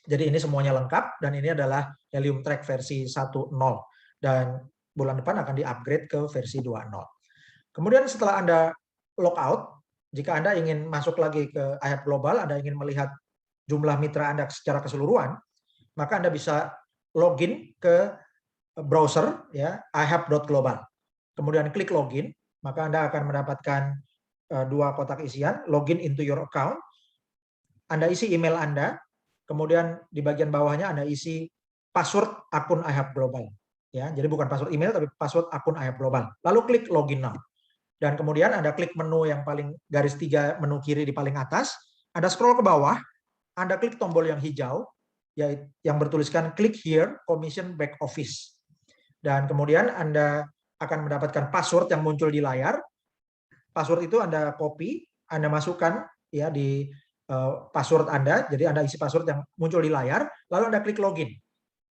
Jadi ini semuanya lengkap, dan ini adalah Helium Track versi 1.0. Dan bulan depan akan di-upgrade ke versi 2.0. Kemudian setelah Anda logout, jika Anda ingin masuk lagi ke iHub Global, Anda ingin melihat jumlah mitra Anda secara keseluruhan, maka Anda bisa login ke browser, ya, ihub.global. Kemudian klik login, maka Anda akan mendapatkan 2 kotak isian, login into your account. Anda isi email Anda, kemudian di bagian bawahnya Anda isi password akun iHub Global. Ya, jadi bukan password email tapi password akun iHub Global. Lalu klik login now. Dan kemudian Anda klik menu yang paling garis 3 menu kiri di paling atas, Anda scroll ke bawah, Anda klik tombol yang hijau yang bertuliskan klik here commission back office. Dan kemudian Anda akan mendapatkan password yang muncul di layar. Password itu Anda copy, Anda masukkan, ya, di password Anda. Jadi Anda isi password yang muncul di layar, lalu Anda klik login.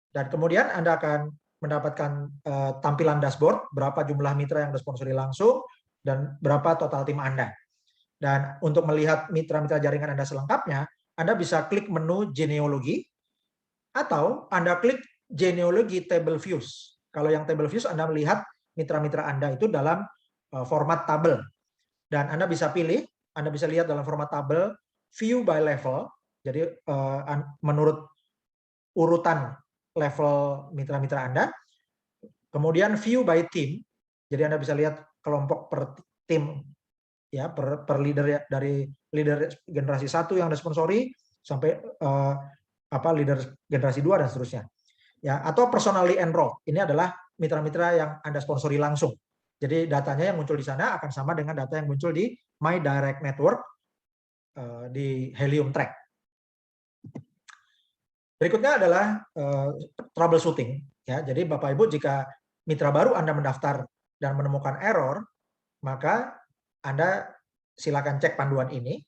Dan kemudian Anda akan mendapatkan tampilan dashboard, berapa jumlah mitra yang disponsori langsung, dan berapa total tim Anda. Dan untuk melihat mitra-mitra jaringan Anda selengkapnya, Anda bisa klik menu genealogi, atau Anda klik genealogi table views. Kalau yang table views Anda melihat mitra-mitra Anda itu dalam format tabel. Dan Anda bisa pilih, Anda bisa lihat dalam format tabel, view by level, jadi menurut urutan level mitra-mitra Anda. Kemudian view by team, jadi Anda bisa lihat kelompok per tim, ya, per leader, ya, dari leader generasi 1 yang Anda sponsori sampai leader generasi 2 dan seterusnya. Ya, atau personally enrolled. Ini adalah mitra-mitra yang Anda sponsori langsung. Jadi datanya yang muncul di sana akan sama dengan data yang muncul di My Direct Network di Helium Track. Berikutnya adalah troubleshooting. Ya, jadi Bapak Ibu, jika mitra baru Anda mendaftar dan menemukan error, maka Anda silakan cek panduan ini.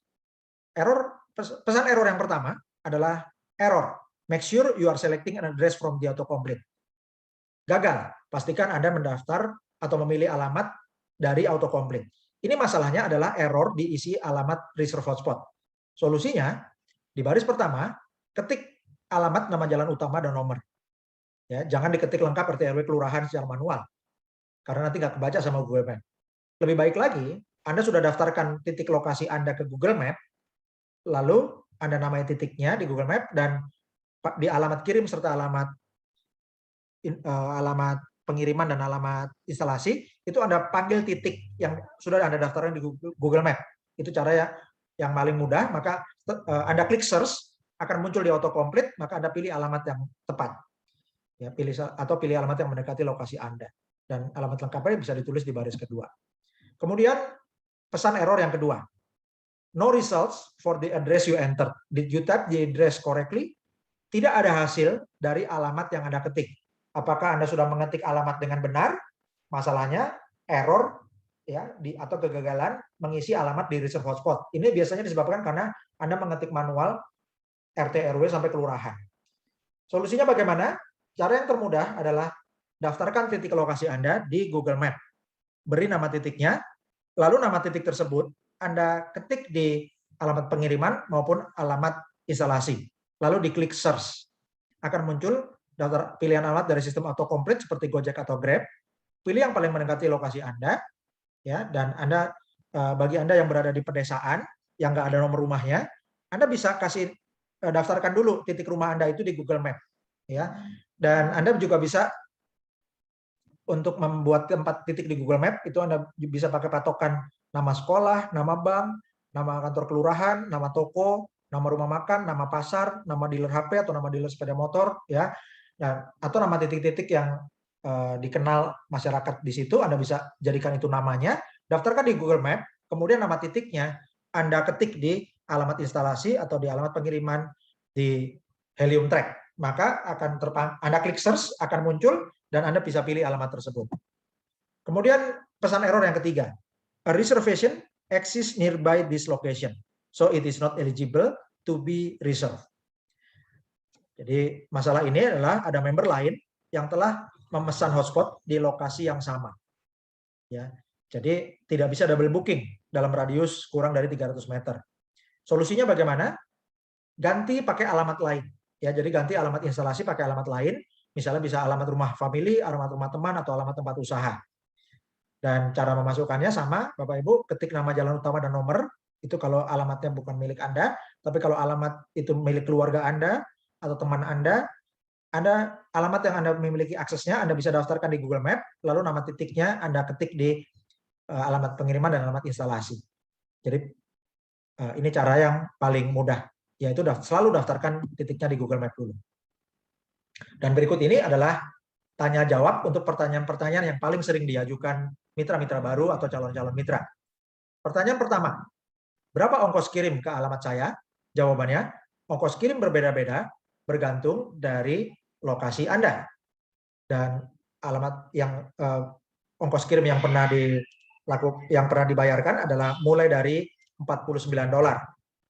Pesan error yang pertama adalah error. Make sure you are selecting an address from the autocomplete. Gagal. Pastikan Anda mendaftar atau memilih alamat dari autocomplete. Ini masalahnya adalah error diisi alamat reserve hotspot. Solusinya, di baris pertama, ketik alamat, nama jalan utama, dan nomor. Ya, jangan diketik lengkap RT RW kelurahan secara manual, karena nanti nggak kebaca sama Google Map. Lebih baik lagi, Anda sudah daftarkan titik lokasi Anda ke Google Map, lalu Anda namai titiknya di Google Map, dan di alamat kirim serta alamat pengiriman dan alamat instalasi, itu Anda panggil titik yang sudah Anda daftarkan di Google Map. Itu cara yang paling mudah. Maka Anda klik search, akan muncul di autocomplete, maka Anda pilih alamat yang tepat. Ya, pilih alamat yang mendekati lokasi Anda. Dan alamat lengkapnya bisa ditulis di baris kedua. Kemudian pesan error yang kedua. No results for the address you entered. Did you type the address correctly? Tidak ada hasil dari alamat yang Anda ketik. Apakah Anda sudah mengetik alamat dengan benar? Masalahnya error, ya, atau kegagalan mengisi alamat di reserve hotspot. Ini biasanya disebabkan karena Anda mengetik manual RT RW sampai kelurahan. Solusinya bagaimana? Cara yang termudah adalah daftarkan titik lokasi Anda di Google Map. Beri nama titiknya, lalu nama titik tersebut Anda ketik di alamat pengiriman maupun alamat instalasi. Lalu diklik search. Akan muncul daftar pilihan alamat dari sistem autocomplete seperti Gojek atau Grab. Pilih yang paling mendekati lokasi Anda, ya, dan Anda, bagi Anda yang berada di pedesaan yang nggak ada nomor rumahnya, Anda bisa kasih daftarkan dulu titik rumah Anda itu di Google Map, ya. Dan Anda juga bisa untuk membuat tempat titik di Google Map itu Anda bisa pakai patokan nama sekolah, nama bank, nama kantor kelurahan, nama toko, nama rumah makan, nama pasar, nama dealer HP atau nama dealer sepeda motor, ya. Nah, atau nama titik-titik yang dikenal masyarakat di situ, Anda bisa jadikan itu namanya, daftarkan di Google Map, kemudian nama titiknya Anda ketik di alamat instalasi atau di alamat pengiriman di Helium Track. Maka akan Anda klik search, akan muncul, dan Anda bisa pilih alamat tersebut. Kemudian pesan error yang ketiga, a reservation exists nearby this location, so it is not eligible to be reserved. Jadi masalah ini adalah ada member lain yang telah memesan hotspot di lokasi yang sama. Ya, jadi tidak bisa double booking dalam radius kurang dari 300 meter. Solusinya bagaimana? Ganti pakai alamat lain. Ya, jadi ganti alamat instalasi pakai alamat lain. Misalnya bisa alamat rumah family, alamat rumah teman, atau alamat tempat usaha. Dan cara memasukkannya sama, Bapak Ibu, ketik nama jalan utama dan nomor. Itu kalau alamatnya bukan milik Anda. Tapi kalau alamat itu milik keluarga Anda atau teman Anda, alamat yang Anda memiliki aksesnya, Anda bisa daftarkan di Google Map, lalu nama titiknya Anda ketik di alamat pengiriman dan alamat instalasi. Jadi ini cara yang paling mudah, yaitu selalu daftarkan titiknya di Google Map dulu. Dan berikut ini adalah tanya jawab untuk pertanyaan-pertanyaan yang paling sering diajukan mitra-mitra baru atau calon-calon mitra. Pertanyaan pertama, berapa ongkos kirim ke alamat saya? Jawabannya, ongkos kirim berbeda-beda bergantung dari lokasi Anda. Dan alamat yang ongkos kirim yang pernah dibayarkan adalah mulai dari $49.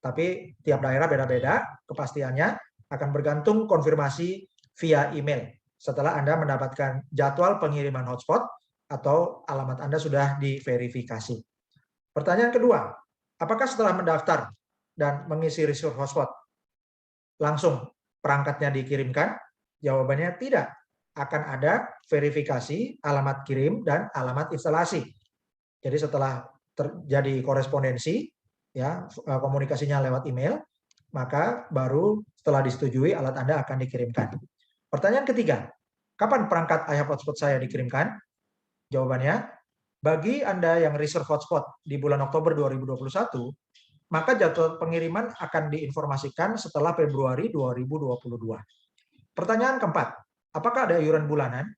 Tapi tiap daerah beda-beda, kepastiannya akan bergantung konfirmasi via email setelah Anda mendapatkan jadwal pengiriman hotspot atau alamat Anda sudah diverifikasi. Pertanyaan kedua, apakah setelah mendaftar dan mengisi reserve hotspot langsung perangkatnya dikirimkan? Jawabannya tidak. akan ada verifikasi alamat kirim dan alamat instalasi. Jadi setelah terjadi korespondensi, ya komunikasinya lewat email, maka baru setelah disetujui alat Anda akan dikirimkan. Pertanyaan ketiga, kapan perangkat iHub Hotspot saya dikirimkan? Jawabannya, bagi Anda yang reserve hotspot di bulan Oktober 2021, maka jadwal pengiriman akan diinformasikan setelah Februari 2022. Pertanyaan keempat, apakah ada iuran bulanan?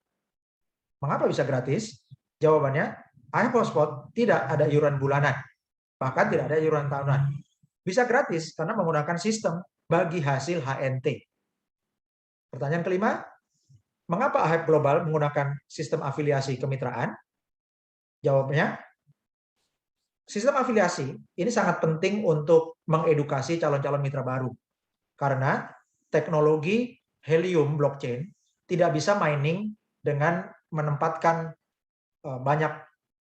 Mengapa bisa gratis? Jawabannya, iHub Hotspot tidak ada iuran bulanan, bahkan tidak ada iuran tahunan. Bisa gratis karena menggunakan sistem bagi hasil HNT. Pertanyaan kelima, mengapa iHub Global menggunakan sistem afiliasi kemitraan? Jawabnya, sistem afiliasi ini sangat penting untuk mengedukasi calon-calon mitra baru. Karena teknologi Helium blockchain tidak bisa mining dengan menempatkan banyak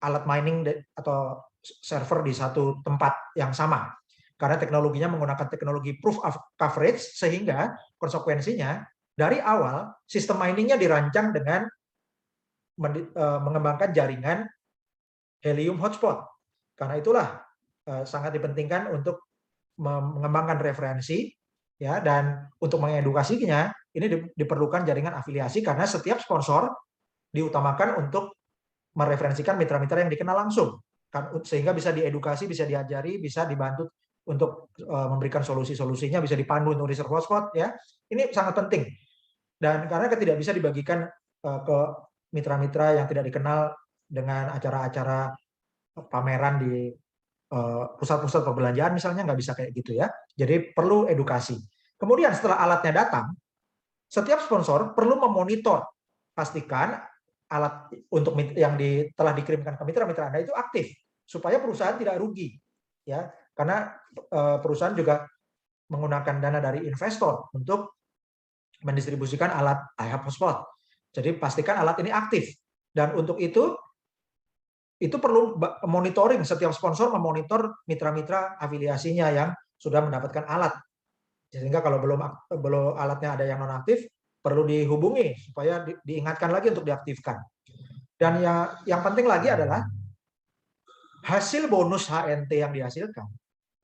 alat mining atau server di satu tempat yang sama. Karena teknologinya menggunakan teknologi proof of coverage, sehingga konsekuensinya dari awal sistem miningnya dirancang dengan mengembangkan jaringan Helium hotspot. Karena itulah sangat dipentingkan untuk mengembangkan referensi, ya, dan untuk mengedukasinya ini diperlukan jaringan afiliasi karena setiap sponsor diutamakan untuk mereferensikan mitra-mitra yang dikenal langsung, sehingga bisa diedukasi, bisa diajari, bisa dibantu untuk memberikan solusi-solusinya, bisa dipandu untuk reserve hotspot, ya. Ini sangat penting. Dan karena tidak bisa dibagikan ke mitra-mitra yang tidak dikenal dengan acara-acara pameran di pusat-pusat perbelanjaan misalnya, nggak bisa kayak gitu, ya. Jadi perlu edukasi. Kemudian setelah alatnya datang, setiap sponsor perlu memonitor, pastikan alat untuk yang telah dikirimkan ke mitra-mitra Anda itu aktif, supaya perusahaan tidak rugi, ya. Karena perusahaan juga menggunakan dana dari investor untuk mendistribusikan alat iHub Hotspot. Jadi pastikan alat ini aktif. Dan untuk itu perlu monitoring, setiap sponsor memonitor mitra-mitra afiliasinya yang sudah mendapatkan alat. Sehingga kalau belum alatnya ada yang nonaktif, perlu dihubungi supaya diingatkan lagi untuk diaktifkan. Dan yang penting lagi adalah hasil bonus HNT yang dihasilkan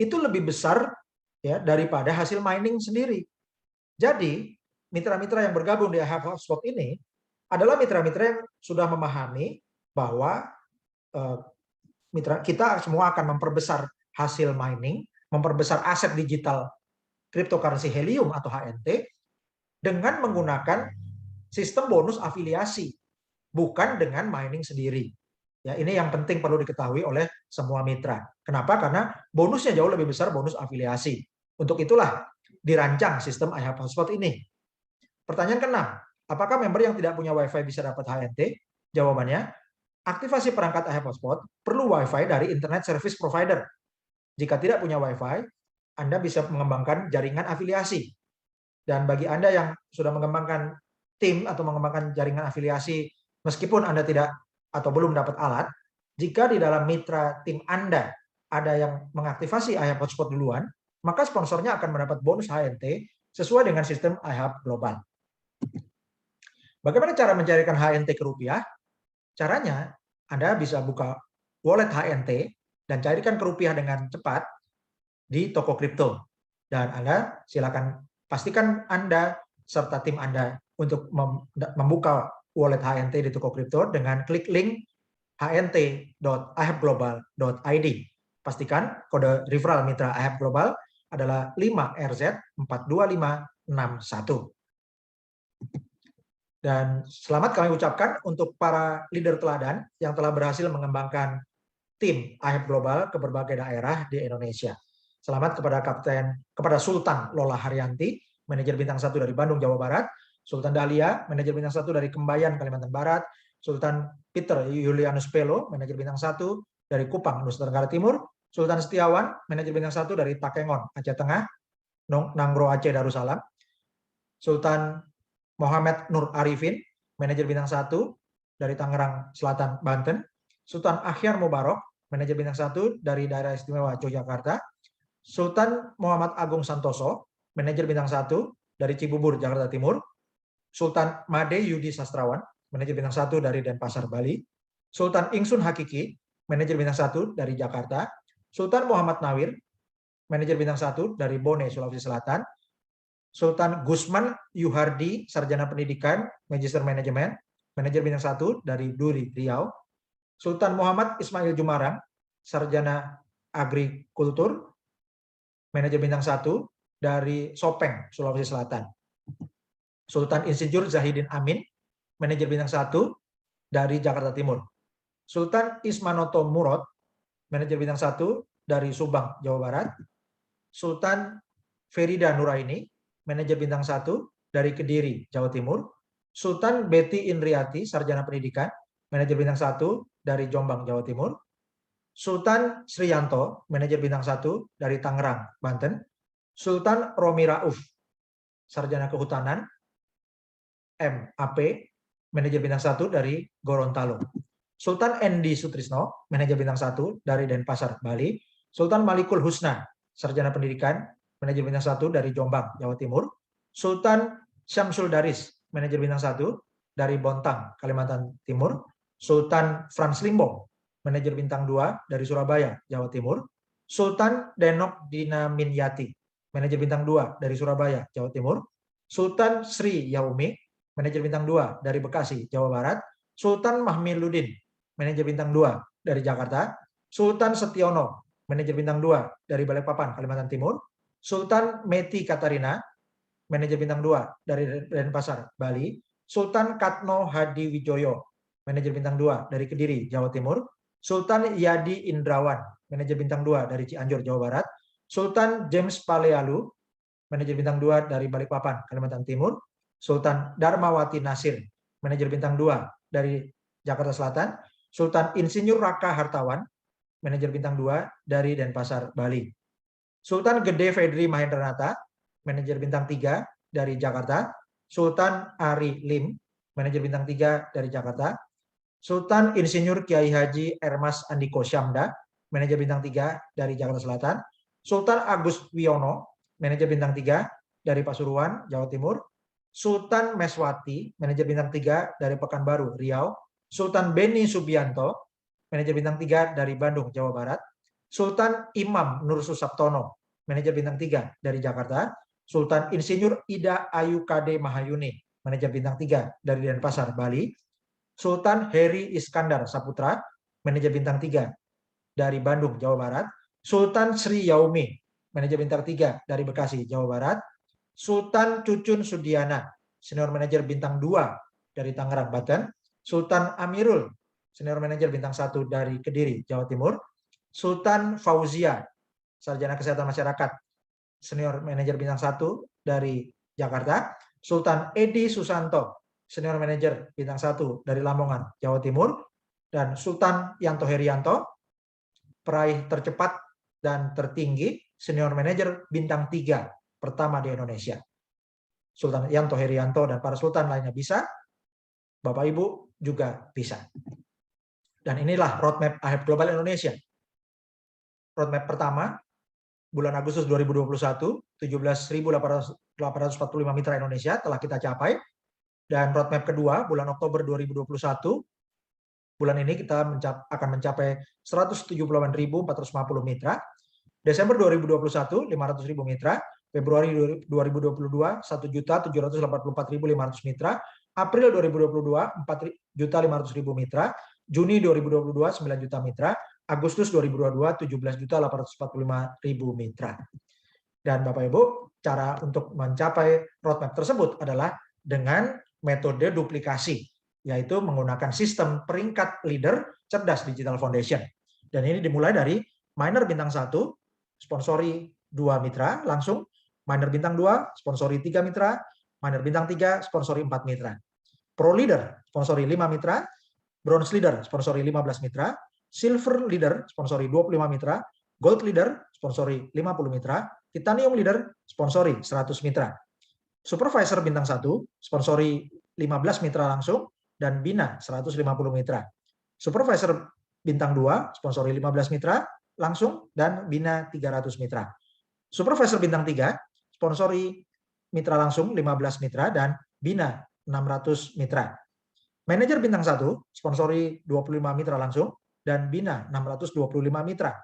itu lebih besar, ya, daripada hasil mining sendiri. Jadi mitra-mitra yang bergabung di iHub Hotspot ini adalah mitra-mitra yang sudah memahami bahwa mitra kita semua akan memperbesar hasil mining, memperbesar aset digital cryptocurrency Helium atau HNT dengan menggunakan sistem bonus afiliasi, bukan dengan mining sendiri. Ya, ini yang penting perlu diketahui oleh semua mitra. Kenapa? Karena bonusnya jauh lebih besar bonus afiliasi. Untuk itulah dirancang sistem iHub Hotspot ini. Pertanyaan ke-6, apakah member yang tidak punya WiFi bisa dapat HNT? Jawabannya, aktivasi perangkat iHub Hotspot perlu WiFi dari Internet Service Provider. Jika tidak punya WiFi, Anda bisa mengembangkan jaringan afiliasi. Dan bagi Anda yang sudah mengembangkan tim atau mengembangkan jaringan afiliasi, meskipun Anda tidak atau belum dapat alat, jika di dalam mitra tim Anda ada yang mengaktifasi iHub Hotspot duluan, maka sponsornya akan mendapat bonus HNT sesuai dengan sistem iHub Global. Bagaimana cara mencarikan HNT ke rupiah? Caranya, Anda bisa buka wallet HNT dan carikan ke rupiah dengan cepat di toko kripto. Dan Anda silakan pastikan Anda serta tim Anda untuk membuka wallet HNT di toko kripto dengan klik link hnt.ihubglobal.id. Pastikan kode referral mitra iHub Global adalah 5RZ42561. Dan selamat kami ucapkan untuk para leader teladan yang telah berhasil mengembangkan tim iHub Global ke berbagai daerah di Indonesia. Selamat kepada Sultan Lola Haryanti, manajer bintang 1 dari Bandung, Jawa Barat, Sultan Dahlia, manajer bintang 1 dari Kembayan, Kalimantan Barat, Sultan Peter Julianus Pelo, manajer bintang 1 dari Kupang, Nusa Tenggara Timur, Sultan Setiawan, manajer bintang 1 dari Takengon, Aceh Tengah, Nanggro Aceh Darussalam, Sultan Muhammad Nur Arifin, manajer bintang 1 dari Tangerang Selatan, Banten, Sultan Akhyar Mubarok, manajer bintang 1 dari Daerah Istimewa Yogyakarta, Sultan Muhammad Agung Santoso, manajer bintang 1 dari Cibubur, Jakarta Timur, Sultan Made Yudi Sastrawan, manajer bintang 1 dari Denpasar, Bali. Sultan Ingsun Hakiki, manajer bintang 1 dari Jakarta. Sultan Muhammad Nawir, manajer bintang 1 dari Bone, Sulawesi Selatan. Sultan Gusman Yuhardi, sarjana pendidikan, magister manajemen, manajer bintang 1 dari Duri, Riau. Sultan Muhammad Ismail Jumarang, sarjana agrikultur, manajer bintang 1 dari Sopeng, Sulawesi Selatan. Sultan Insinyur Zahidin Amin, manajer bintang 1 dari Jakarta Timur. Sultan Ismanoto Murad, manajer bintang 1 dari Subang, Jawa Barat. Sultan Ferida Nuraini, manajer bintang 1 dari Kediri, Jawa Timur. Sultan Betty Indriati, sarjana pendidikan, manajer bintang 1 dari Jombang, Jawa Timur. Sultan Sriyanto, manajer bintang 1 dari Tangerang, Banten. Sultan Romi Rauf, sarjana kehutanan, MAP, manajer bintang 1 dari Gorontalo. Sultan Endi Sutrisno, manajer bintang 1 dari Denpasar, Bali. Sultan Malikul Husna, sarjana pendidikan, manajer bintang 1 dari Jombang, Jawa Timur. Sultan Syamsul Daris, manajer bintang 1 dari Bontang, Kalimantan Timur. Sultan Frans Limbong, manajer bintang 2 dari Surabaya, Jawa Timur. Sultan Denok Dinaminyati, manajer bintang 2 dari Surabaya, Jawa Timur. Sultan Sri Yaumi, manajer bintang 2 dari Bekasi, Jawa Barat. Sultan Mahmiludin, manajer bintang 2 dari Jakarta. Sultan Setiono, manajer bintang 2 dari Balikpapan, Kalimantan Timur. Sultan Meti Katarina, manajer bintang 2 dari Denpasar, Bali. Sultan Katno Hadi Wijoyo, manajer bintang 2 dari Kediri, Jawa Timur. Sultan Yadi Indrawan, manajer bintang 2 dari Cianjur, Jawa Barat. Sultan James Palealu, manajer bintang 2 dari Balikpapan, Kalimantan Timur. Sultan Darmawati Nasir, manajer bintang 2 dari Jakarta Selatan. Sultan Insinyur Raka Hartawan, manajer bintang 2 dari Denpasar, Bali. Sultan Gede Fedri Mahendranata, manajer bintang 3 dari Jakarta. Sultan Ari Lim, manajer bintang 3 dari Jakarta. Sultan Insinyur Kiai Haji Ermas Andiko Syamda, manajer bintang 3 dari Jakarta Selatan. Sultan Agus Wiono, manajer bintang 3 dari Pasuruan, Jawa Timur. Sultan Meswati, manajer bintang 3 dari Pekanbaru, Riau. Sultan Beni Subianto, manajer bintang 3 dari Bandung, Jawa Barat. Sultan Imam Nur Susaptono, manajer bintang 3 dari Jakarta. Sultan Insinyur Ida Ayu Kade Mahayuni, manajer bintang 3 dari Denpasar, Bali. Sultan Heri Iskandar Saputra, manajer bintang 3 dari Bandung, Jawa Barat. Sultan Sri Yaumi, manajer bintang 3 dari Bekasi, Jawa Barat. Sultan Cucun Sudiana, senior manajer bintang 2 dari Tangerang, Banten. Sultan Amirul, senior manajer bintang 1 dari Kediri, Jawa Timur. Sultan Fauzia, sarjana kesehatan masyarakat, senior manajer bintang 1 dari Jakarta. Sultan Edi Susanto, senior manajer bintang 1 dari Lamongan, Jawa Timur. Dan Sultan Yanto Herianto, peraih tercepat dan tertinggi, senior manajer bintang 3 pertama di Indonesia. Sultan Yanto Herianto dan para sultan lainnya bisa, Bapak Ibu juga bisa. Dan inilah roadmap AHEP Global Indonesia. Roadmap pertama, bulan Agustus 2021, 17.845 mitra Indonesia telah kita capai. Dan roadmap kedua, bulan Oktober 2021, bulan ini kita akan mencapai 178.450 mitra. Desember 2021, 500.000 mitra. Februari 2022, 1.784.500 mitra. April 2022, 4.500.000 mitra. Juni 2022, 9 juta mitra. Agustus 2022, 17.845.000 mitra. Dan Bapak Ibu, cara untuk mencapai roadmap tersebut adalah dengan metode duplikasi, yaitu menggunakan sistem peringkat leader cerdas Digital Foundation. Dan ini dimulai dari minor bintang 1, sponsori 2 mitra langsung, minor bintang 2, sponsori 3 mitra, minor bintang 3, sponsori 4 mitra. Pro leader, sponsori 5 mitra, bronze leader, sponsori 15 mitra, silver leader, sponsori 25 mitra, gold leader, sponsori 50 mitra, titanium leader, sponsori 100 mitra. Supervisor bintang 1, sponsori 15 mitra langsung, dan bina 150 mitra. Supervisor bintang 2, sponsori 15 mitra langsung, dan bina 300 mitra. Supervisor bintang 3, sponsori mitra langsung 15 mitra, dan bina 600 mitra. Manajer bintang 1 sponsori 25 mitra langsung dan bina 625 mitra.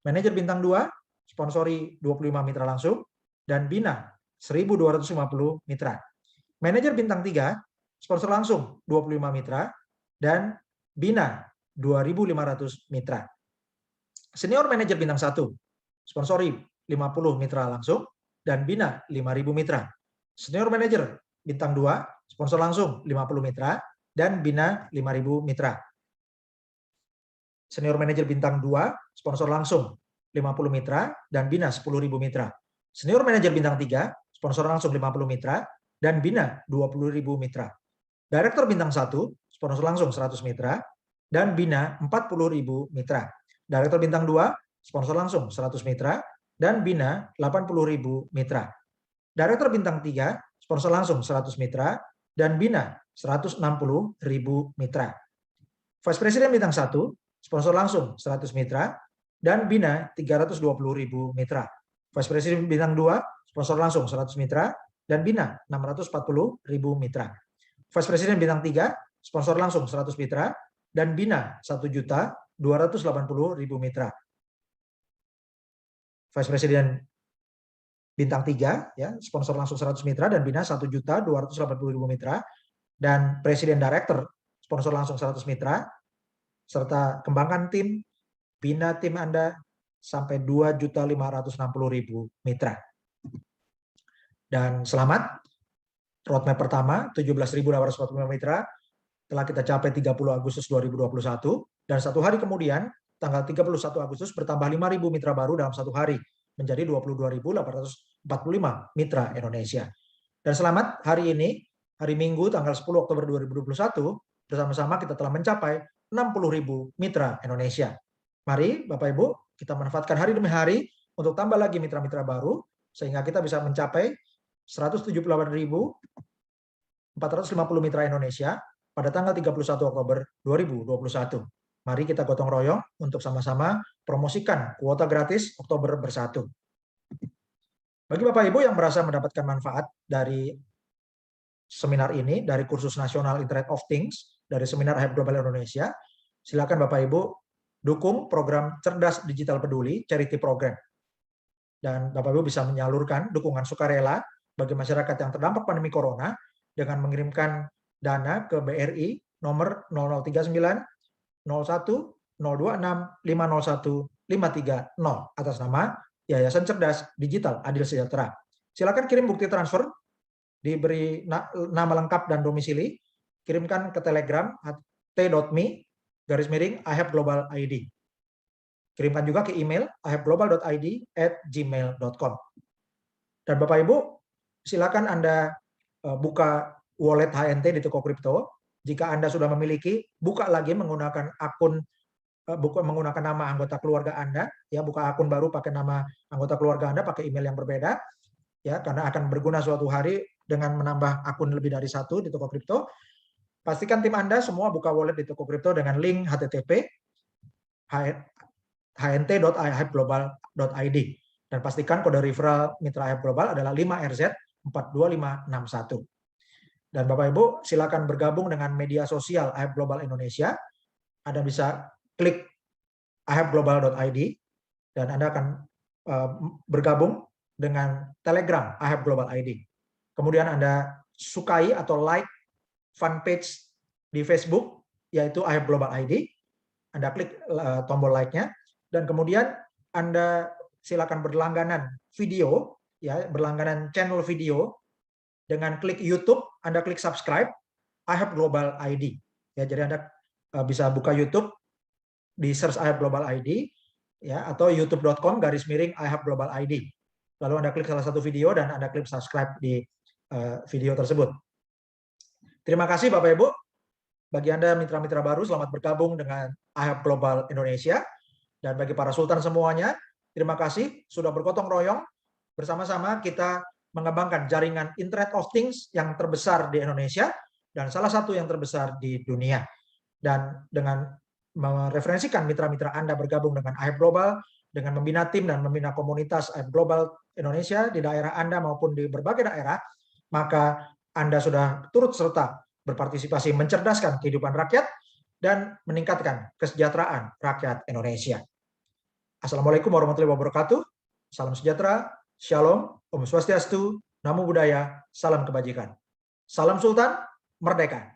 Manajer bintang 2 sponsori 25 mitra langsung dan bina 1.250 mitra. Manajer bintang 3 sponsor langsung 25 mitra dan bina 2.500 mitra. Senior manajer bintang 1 sponsori 50 mitra langsung dan bina 5.000 mitra. Senior manajer bintang 2 sponsor langsung 50 mitra dan bina 5.000 mitra. Senior manajer bintang 2 sponsor langsung 50 mitra dan bina 10.000 mitra. Senior manajer bintang 3 sponsor langsung 50 mitra dan bina 20.000 mitra. Direktur bintang 1 sponsor langsung 100 mitra dan bina 40.000 mitra. Direktur bintang 2 sponsor langsung 100 mitra dan bina 80.000 mitra. Direktur bintang 3 sponsor langsung 100 mitra dan bina 160.000 mitra. Vice President bintang 1 sponsor langsung 100 mitra dan bina 320.000 mitra. Vice President bintang 2 sponsor langsung 100 mitra dan bina 640.000 mitra. Vice President bintang 3 sponsor langsung 100 mitra dan bina 1.280.000 mitra. Vice President bintang 3 ya, sponsor langsung 100 mitra dan bina 1.280.000 mitra, dan Presiden Director sponsor langsung 100 mitra serta kembangkan tim, bina tim Anda sampai 2.560.000 mitra. Dan selamat, roadmap pertama 17.845 mitra telah kita capai 30 Agustus 2021 dan satu hari kemudian tanggal 31 Agustus bertambah 5.000 mitra baru dalam satu hari menjadi 22.845 mitra Indonesia. Dan selamat, hari ini, hari Minggu tanggal 10 Oktober 2021, bersama-sama kita telah mencapai 60.000 mitra Indonesia. Mari Bapak Ibu, kita manfaatkan hari demi hari untuk tambah lagi mitra-mitra baru, sehingga kita bisa mencapai 178.450 mitra Indonesia pada tanggal 31 Oktober 2021. Mari kita gotong royong untuk sama-sama promosikan kuota gratis Oktober Bersatu. Bagi Bapak Ibu yang merasa mendapatkan manfaat dari seminar ini, dari kursus nasional Internet of Things, dari seminar Hype Global Indonesia, silakan Bapak Ibu dukung program Cerdas Digital Peduli, Charity Program. Dan Bapak Ibu bisa menyalurkan dukungan sukarela bagi masyarakat yang terdampak pandemi Corona dengan mengirimkan dana ke BRI nomor 0039 01 026 501 530 atas nama Yayasan Cerdas Digital Adil Sejahtera. Silakan kirim bukti transfer, diberi nama lengkap dan domisili, kirimkan ke Telegram t.me/IHapGlobalID. Kirimkan juga ke email ihapglobal.id@gmail.com. Dan Bapak Ibu, silakan Anda buka wallet HNT di toko kripto. Jika Anda sudah memiliki, buka lagi menggunakan akun, menggunakan nama anggota keluarga Anda, ya, buka akun baru pakai nama anggota keluarga Anda, pakai email yang berbeda, ya, karena akan berguna suatu hari dengan menambah akun lebih dari satu di toko kripto. Pastikan tim Anda semua buka wallet di toko kripto dengan link http hnt.ihapglobal.id dan pastikan kode referral Mitra IHap Global adalah 5RZ42561. Dan Bapak Ibu, silakan bergabung dengan media sosial IHap Global Indonesia. Anda bisa klik ihapglobal.id dan Anda akan bergabung dengan Telegram IHap Global ID. Kemudian Anda sukai atau like fanpage di Facebook, yaitu IHap Global ID. Anda klik tombol like-nya, dan kemudian Anda silakan berlangganan video, ya, berlangganan channel video dengan klik YouTube, Anda klik subscribe IHap Global ID. Ya, jadi Anda bisa buka YouTube di search IHap Global ID, ya, atau youtube.com/IHap Global ID. Lalu Anda klik salah satu video dan Anda klik subscribe di video tersebut. Terima kasih Bapak Ibu. Bagi Anda mitra-mitra baru, selamat bergabung dengan IHap Global Indonesia. Dan bagi para sultan semuanya, terima kasih sudah bergotong royong. Bersama-sama kita mengembangkan jaringan Internet of Things yang terbesar di Indonesia dan salah satu yang terbesar di dunia. Dan dengan mereferensikan mitra-mitra Anda bergabung dengan IHap Global, dengan membina tim dan membina komunitas IHap Global Indonesia di daerah Anda maupun di berbagai daerah, maka Anda sudah turut serta berpartisipasi mencerdaskan kehidupan rakyat dan meningkatkan kesejahteraan rakyat Indonesia. Assalamualaikum warahmatullahi wabarakatuh. Salam sejahtera, Shalom, Om Swastiastu, Namo Buddhaya, salam kebajikan. Salam Sultan, merdeka.